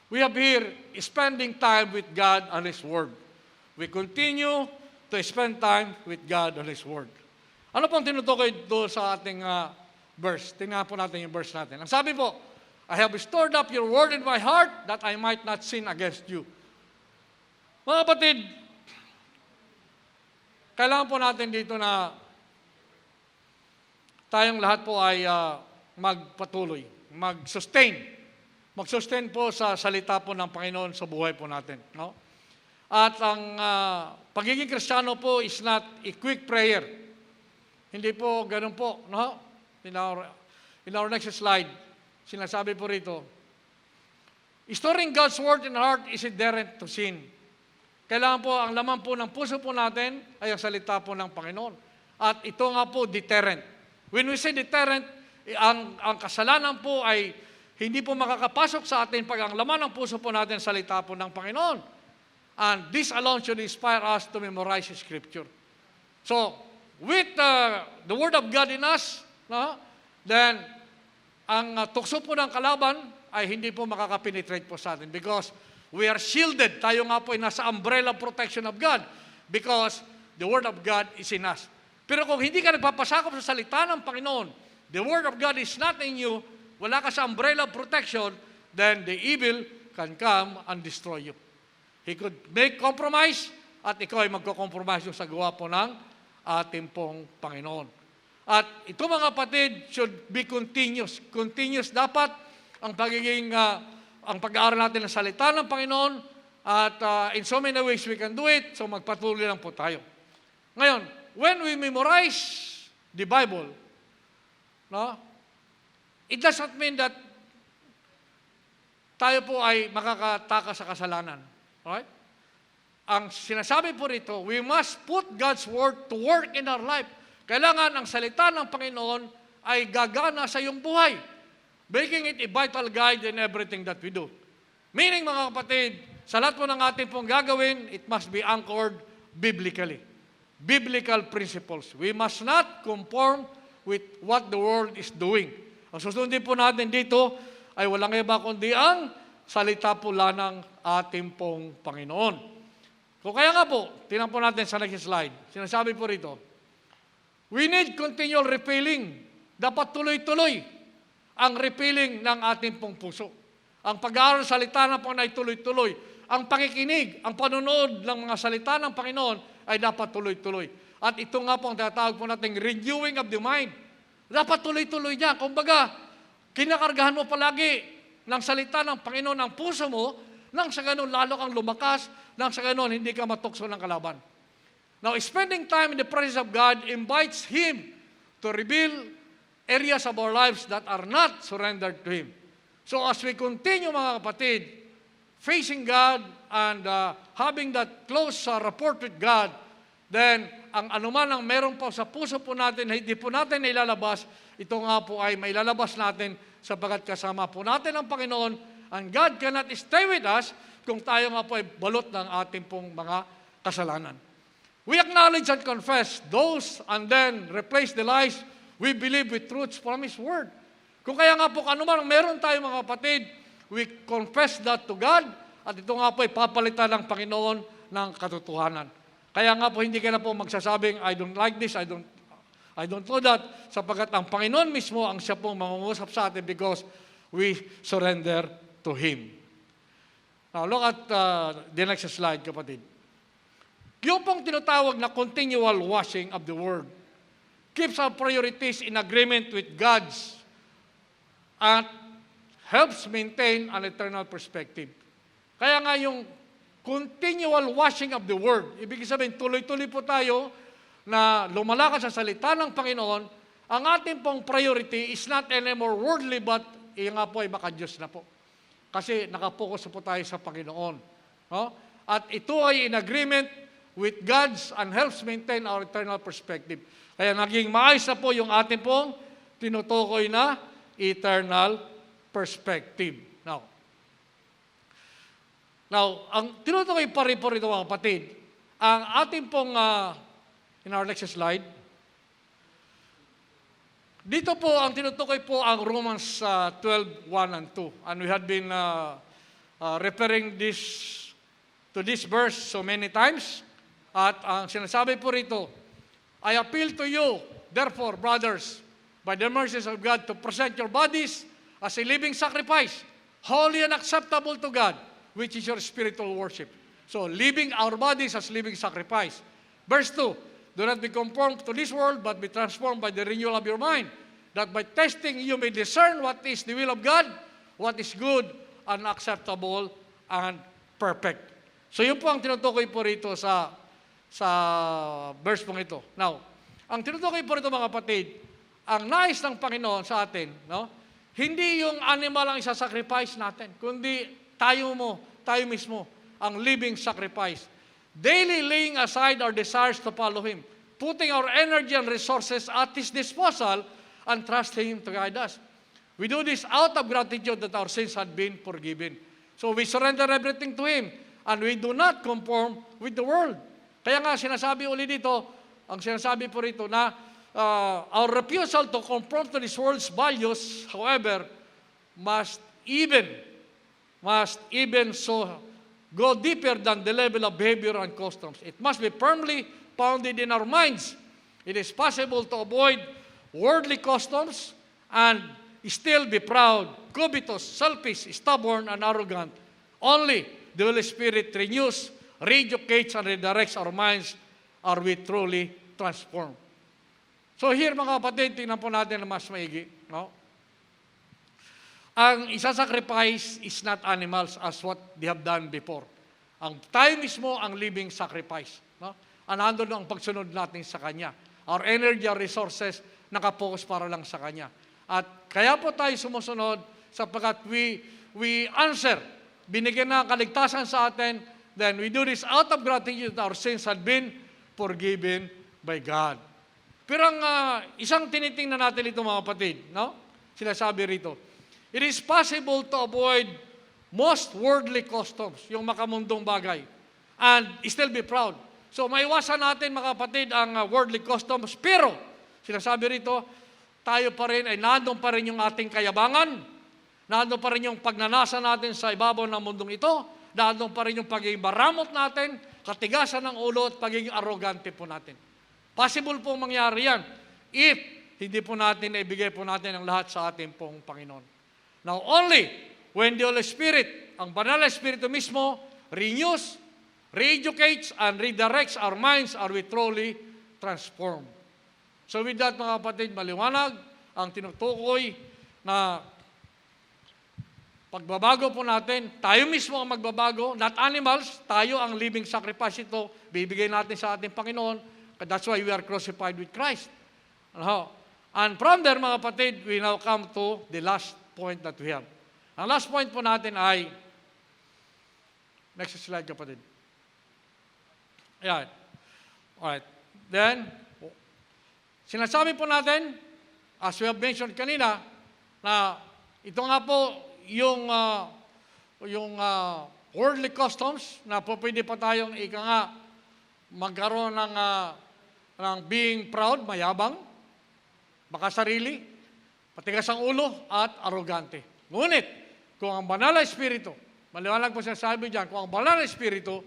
Speaker 1: We have here spending time with God and His Word. We continue to spend time with God and His Word. Ano pong tinutukoy doon sa ating verse? Tingnan po natin yung verse natin. Ang sabi po, I have stored up your word in my heart that I might not sin against you. Mga kapatid, kailangan po natin dito na tayong lahat po ay magpatuloy, mag-sustain. Mag-sustain po sa salita po ng Panginoon sa buhay po natin. No? At ang pagiging Kristiyano po is not a quick prayer. Hindi po ganun po. No? In our next slide, sinasabi po rito, storing God's word in our heart is inherent to sin. Kailangan po, ang laman po ng puso po natin ay ang salita po ng Panginoon. At ito nga po, deterrent. When we say deterrent, ang kasalanan po ay hindi po makakapasok sa atin pag ang laman ng puso po natin salita po ng Panginoon. And this alone should inspire us to memorize Scripture. So, with the Word of God in us, no, then ang tukso po ng kalaban ay hindi po makakapenetrate po sa atin because we are shielded. Tayo nga po ay nasa umbrella protection of God because the Word of God is in us. Pero kung hindi ka nagpapasakop sa salita ng Panginoon, the Word of God is not in you, wala ka sa umbrella protection, then the evil can come and destroy you. He could make compromise at ikaw ay magko-compromise yung sa gawa po ng ating pong Panginoon. At ito mga kapatid should be continuous. Continuous dapat ang pagiging, ang pag-aaral natin ng salita ng Panginoon at in so many ways we can do it, so magpatuloy lang po tayo. Ngayon, when we memorize the Bible, no, it does not mean that tayo po ay makakatakas sa kasalanan. Right? Ang sinasabi po rito, we must put God's Word to work in our life. Kailangan ang salita ng Panginoon ay gagana sa iyong buhay, making it a vital guide in everything that we do. Meaning, mga kapatid, sa lahat po ng ating pong gagawin, it must be anchored biblically. Biblical principles. We must not conform with what the world is doing. Ang susundin po natin dito ay walang iba kundi ang salita po ng ating pong Panginoon. So kaya nga po, tingnan po natin sa next slide. Sinasabi po rito, we need continual refilling. Dapat tuloy-tuloy ang refilling ng ating pong puso. Ang pag-aaral salita ng Panginoon ay tuloy-tuloy. Ang pakikinig, ang panonood ng mga salita ng Panginoon ay dapat tuloy-tuloy. At ito nga po ang tatawag po natin renewing of the mind. Dapat tuloy-tuloy niya. Kumbaga, kinakargahan mo palagi ng salita ng Panginoon ang puso mo, nang sa ganun lalo kang lumakas, nang sa ganun hindi ka matukso ng kalaban. Now, spending time in the presence of God invites Him to reveal areas of our lives that are not surrendered to Him. So as we continue, mga kapatid, facing God and having that close rapport with God, then ang anuman ang meron po sa puso po natin, hindi po natin ilalabas, ito nga po ay mailalabas natin sapagkat kasama po natin ang Panginoon, and God cannot stay with us kung tayo nga po ay balot ng ating pong mga kasalanan. We acknowledge and confess those and then replace the lies we believe with truths from His Word. Kung kaya nga po ano man meron tayo mga kapatid, we confess that to God at ito nga po ay papalitan ng Panginoon ng katotohanan. Kaya nga po hindi ka na po magsasabing, I don't like this, I don't know that, sapagkat ang Panginoon mismo ang siya pong mangungusap sa atin because we surrender to Him. Now look at the next slide, kapatid. Yung pong tinatawag na continual washing of the Word keeps our priorities in agreement with God's and helps maintain an eternal perspective. Kaya nga yung continual washing of the Word, ibig sabihin, tuloy-tuloy po tayo na lumalakad sa salita ng Panginoon, ang ating pong priority is not anymore worldly, but nga po ay maka-Diyos na po. Kasi nakapokus po tayo sa Panginoon. No? At ito ay in agreement with God's and helps maintain our eternal perspective. Kaya naging maayos na po yung ating pong tinutukoy na eternal perspective. Now, ang tinutukoy pa rin po rito mga kapatid, ang ating pong, in our next slide, dito po ang tinutukoy po ang Romans 12:1 and 2. And we had been referring to this verse so many times. At ang sinasabi po rito, I appeal to you, therefore, brothers, by the mercies of God, to present your bodies as a living sacrifice, holy and acceptable to God, which is your spiritual worship. So, living our bodies as living sacrifice. Verse 2, do not be conformed to this world, but be transformed by the renewal of your mind, that by testing you may discern what is the will of God, what is good and acceptable and perfect. So, yun po ang tinutukoy po rito sa verse pong ito. Now, ang tinutukoy po rito mga kapatid, ang nais ng Panginoon sa atin, no? Hindi yung animal ang isasacrifice natin, kundi tayo mismo, ang living sacrifice. Daily laying aside our desires to follow Him, putting our energy and resources at His disposal and trusting Him to guide us. We do this out of gratitude that our sins had been forgiven. So we surrender everything to Him and we do not conform with the world. Kaya nga sinasabi ulit dito, ang sinasabi po rito na our refusal to conform to this world's values, however, must even so go deeper than the level of behavior and customs. It must be firmly founded in our minds. It is possible to avoid worldly customs and still be proud, covetous, selfish, stubborn, and arrogant. Only the Holy Spirit renews, reeducates, and redirects our minds, are we truly transformed. So here mga kapatid, tingnan po natin na mas maigi. No? Ang isa-sacrifice is not animals as what they have done before. Ang tayo mismo ang living sacrifice. No? Andun ang pagsunod natin sa Kanya. Our energy, our resources, nakapokus para lang sa Kanya. At kaya po tayo sumusunod sapagkat we answer. Binigyan na kaligtasan sa atin, then we do this out of gratitude that our sins had been forgiven by God. Pero ang isang tinitingnan natin ito mga kapatid, no? Sinasabi rito, it is possible to avoid most worldly customs, yung makamundong bagay, and still be proud. So maiwasan natin mga kapatid ang worldly customs, pero sinasabi rito, tayo pa rin ay nandun pa rin yung ating kayabangan, nandun pa rin yung pagnanasa natin sa ibabaw ng mundong ito, nandun pa rin yung pagiging maramot natin, katigasan ng ulo at pagiging arrogante po natin. Possible pong mangyari yan if hindi po natin naibigay po natin ang lahat sa ating pong Panginoon. Now only when the Holy Spirit, ang Banal na Espiritu mismo, renews, re-educates, and redirects our minds, are we truly transformed. So with that mga kapatid, maliwanag ang tinutukoy na pagbabago po natin, tayo mismo ang magbabago, not animals, tayo ang living sacrifice ito, bibigay natin sa ating Panginoon. That's why we are crucified with Christ. And from there, mga kapatid, we now come to the last point that we have. Ang last point po natin ay, next slide kapatid. Ayan. Alright. Then, sinasabi po natin, as we have mentioned kanina, na ito nga po yung worldly customs na po pwede pa tayong magkaroon ng being proud, mayabang, makasarili, patigas ang ulo, at arogante. Ngunit, kung ang banal na Espiritu, maliwanag po siya sabi dyan, kung ang banal na Espiritu,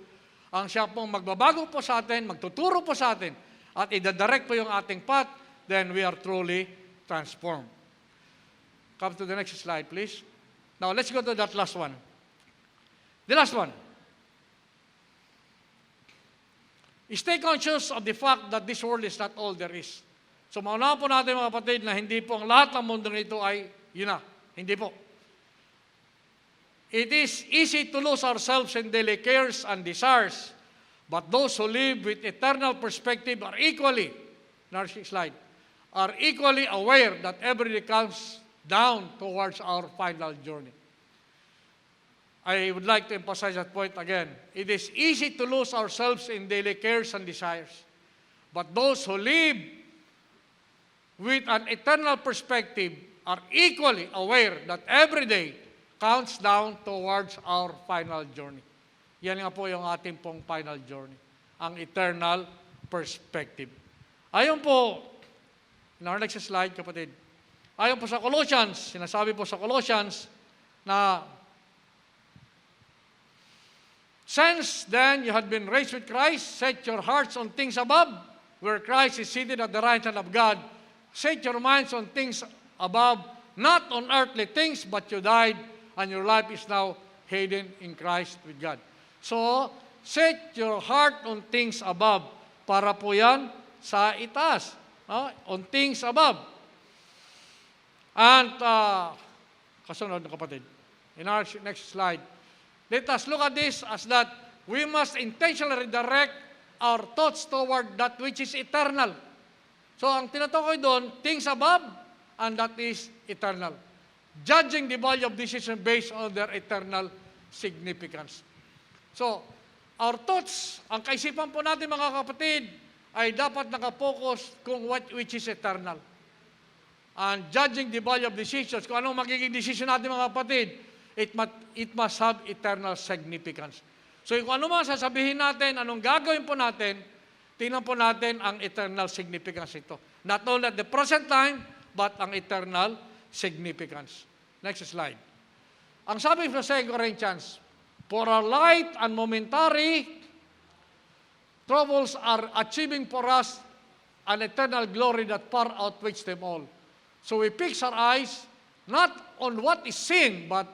Speaker 1: ang siya pong magbabago po sa atin, magtuturo po sa atin, at idadirect po yung ating path, then we are truly transformed. Come to the next slide, please. Now, let's go to that last one. The last one. Stay conscious of the fact that this world is not all there is. So, maunawa po natin mga kapatid na hindi po ang lahat ng mundo ito ay yun na. Hindi po. It is easy to lose ourselves in daily cares and desires, but those who live with eternal perspective are equally, next slide, are equally aware that every day comes down towards our final journey. I would like to emphasize that point again. It is easy to lose ourselves in daily cares and desires, but those who live with an eternal perspective are equally aware that every day counts down towards our final journey. Yan nga po yung ating pong final journey, ang eternal perspective. Ayon po, in our next slide, kapatid, ayon po sa Colossians, sinasabi po sa Colossians na since then you had been raised with Christ, set your hearts on things above, where Christ is seated at the right hand of God. Set your minds on things above, not on earthly things, but you died, and your life is now hidden in Christ with God. So, set your heart on things above. Para po yan sa itaas. No? On things above. And, kasunod na kapatid, in our next slide, let us look at this as that we must intentionally redirect our thoughts toward that which is eternal. So, ang tinutukoy doon, things above, and that is eternal. Judging the value of decision based on their eternal significance. So, our thoughts, ang kaisipan po natin mga kapatid, ay dapat nakapokus kung which is eternal. And judging the value of decisions, kung anong magiging decision natin mga kapatid, it must have eternal significance. So, kung ano mga sasabihin natin, anong gagawin po natin, tingnan po natin ang eternal significance ito. Not only at the present time, but ang eternal significance. Next slide. Ang sabi sa 2 Corinthians, for our light and momentary troubles are achieving for us an eternal glory that far outweighs them all. So we fix our eyes not on what is seen, but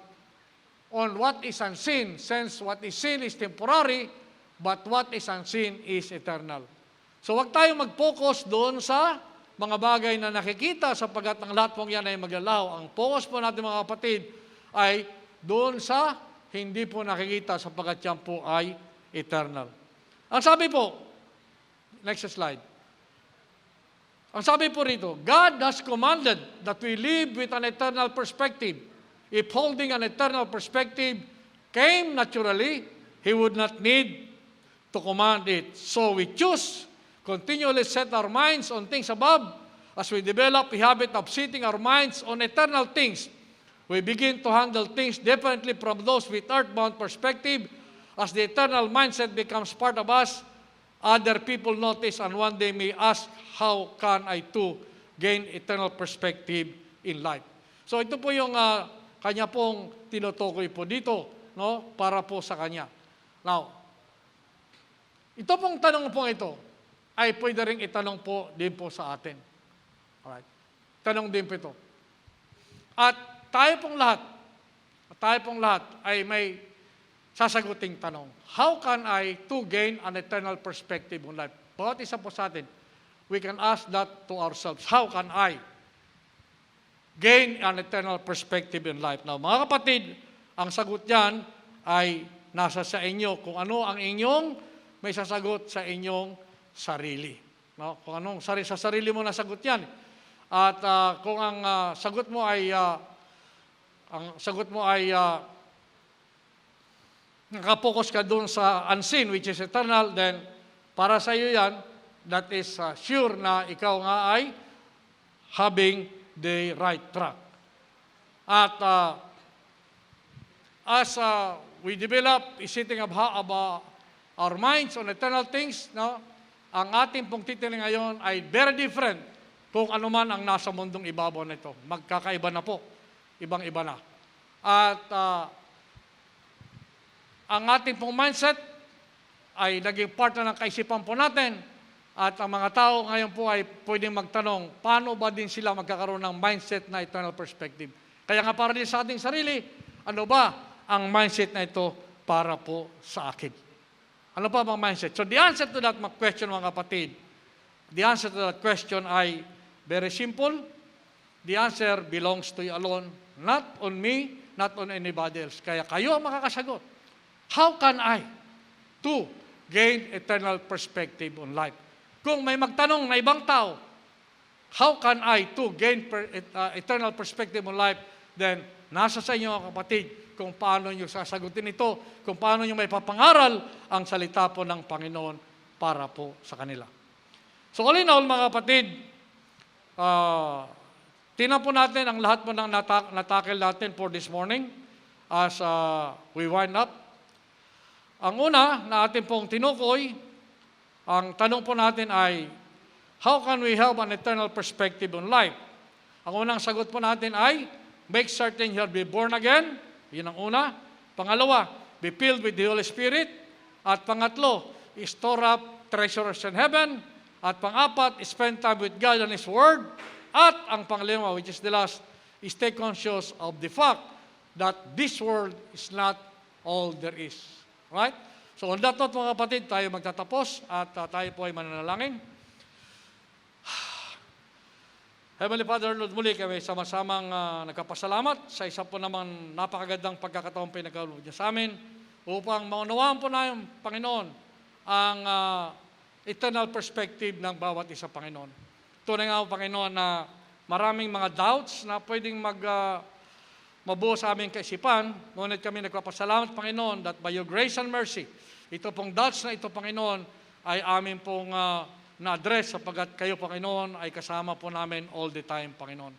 Speaker 1: on what is unseen, since what is seen is temporary, but what is unseen is eternal. So wag tayong mag-focus doon sa mga bagay na nakikita sapagkat ang lahat pong yan ay maglalaho. Ang focus po natin mga kapatid ay doon sa hindi po nakikita sapagkat yan po ay eternal. Ang sabi po, next slide. Ang sabi po rito, God has commanded that we live with an eternal perspective. If holding an eternal perspective came naturally, He would not need to command it. So we choose continually set our minds on things above. As we develop a habit of setting our minds on eternal things, we begin to handle things differently from those with earthbound perspective. As the eternal mindset becomes part of us, other people notice and one day may ask, how can I too gain eternal perspective in life? So ito po yung kanya pong tinutukoy po dito, no, para po sa kanya. Now, ito pong tanong po ito ay pwede rin itanong po din po sa atin. Alright. Tanong din po ito. At tayo pong lahat ay may sasaguting tanong. How can I to gain an eternal perspective in life? Bawat isa po sa atin, we can ask that to ourselves. How can I gain an eternal perspective in life? Now, mga kapatid, ang sagot yan ay nasa sa inyo. Kung ano ang inyong may sasagot sa inyong sarili. No? Kung anong sa sarili mo nasagot yan. At kung ang sagot mo ay nakapokus ka doon sa unseen, which is eternal, then para sa iyo yan, that is sure na ikaw nga ay having the right track. At as we develop a setting of our minds on eternal things, no? Ang ating pong titingnan ngayon ay very different kung ano man ang nasa mundong ibabaw na ito. Magkakaiba na po. Ibang-iba na. At ang ating pong mindset ay naging part na ng kaisipan po natin. At ang mga tao ngayon po ay pwedeng magtanong, paano ba din sila magkakaroon ng mindset na eternal perspective? Kaya nga para din sa ating sarili, ano ba ang mindset na ito para po sa akin? Ano pa bang mindset? So the answer to that question, mga kapatid, the answer to that question ay very simple. The answer belongs to you alone, not on me, not on anybody else. Kaya kayo ang makakasagot. How can I to gain eternal perspective on life? Kung may magtanong na ibang tao, how can I to gain eternal perspective on life? Then, nasa sa inyo mga kapatid kung paano nyo sasagutin ito, kung paano nyo may papangaral ang salita po ng Panginoon para po sa kanila. So, all in all, mga kapatid, tingnan po natin ang lahat po ng natakil natin for this morning as we wind up. Ang una na atin pong tinukoy, ang tanong po natin ay, how can we have an eternal perspective on life? Ang unang sagot po natin ay, make certain you have been born again. Yun ang una. Pangalawa, be filled with the Holy Spirit. At pangatlo, store up treasures in heaven. At pang-apat, spend time with God and His Word. At ang panglima, which is the last, is stay conscious of the fact that this world is not all there is. Right? So on that note, mga kapatid, tayo magtatapos at tayo po ay mananalangin. Heavenly Father, Lord, muli kami sama-samang nagkapasalamat sa isa po naman napakagandang pagkakataon pinagkaloob niya sa amin upang maunawaan po na yung Panginoon ang eternal perspective ng bawat isa, Panginoon. Tunay nga po, Panginoon, na maraming mga doubts na pwedeng mabuo sa aming kaisipan, ngunit kami nagpapasalamat, Panginoon, that by your grace and mercy, ito pong doubts na ito, Panginoon, ay amin pong na-address sapagat kayo, Panginoon, ay kasama po namin all the time, Panginoon.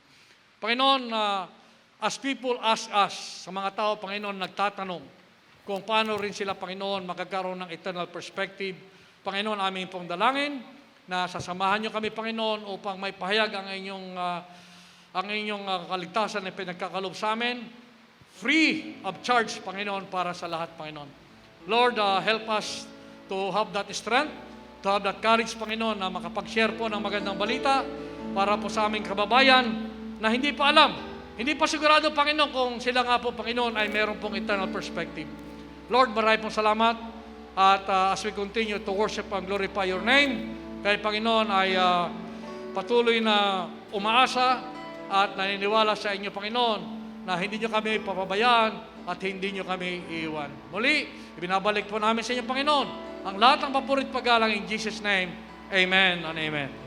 Speaker 1: Panginoon, as people ask us, sa mga tao, Panginoon, nagtatanong kung paano rin sila, Panginoon, magkakaroon ng eternal perspective, Panginoon, aming pong dalangin na sasamahan niyo kami, Panginoon, upang may pahayag ang inyong kaligtasan na pinagkakalob sa amin, free of charge, Panginoon, para sa lahat, Panginoon. Lord, help us to have that strength, to have that courage, Panginoon, na makapag-share po ng magandang balita para po sa aming kababayan na hindi pa alam, hindi pa sigurado, Panginoon, kung sila nga po, Panginoon, ay meron pong eternal perspective. Lord, maraming pong salamat at as we continue to worship and glorify your name, kay Panginoon ay patuloy na umaasa at naniniwala sa inyo, Panginoon, na hindi nyo kami papabayaan at hindi nyo kami iiwan. Muli, ibinabalik po namin sa inyo, Panginoon, ang lahat ng papurit paggalang in Jesus' name. Amen and amen.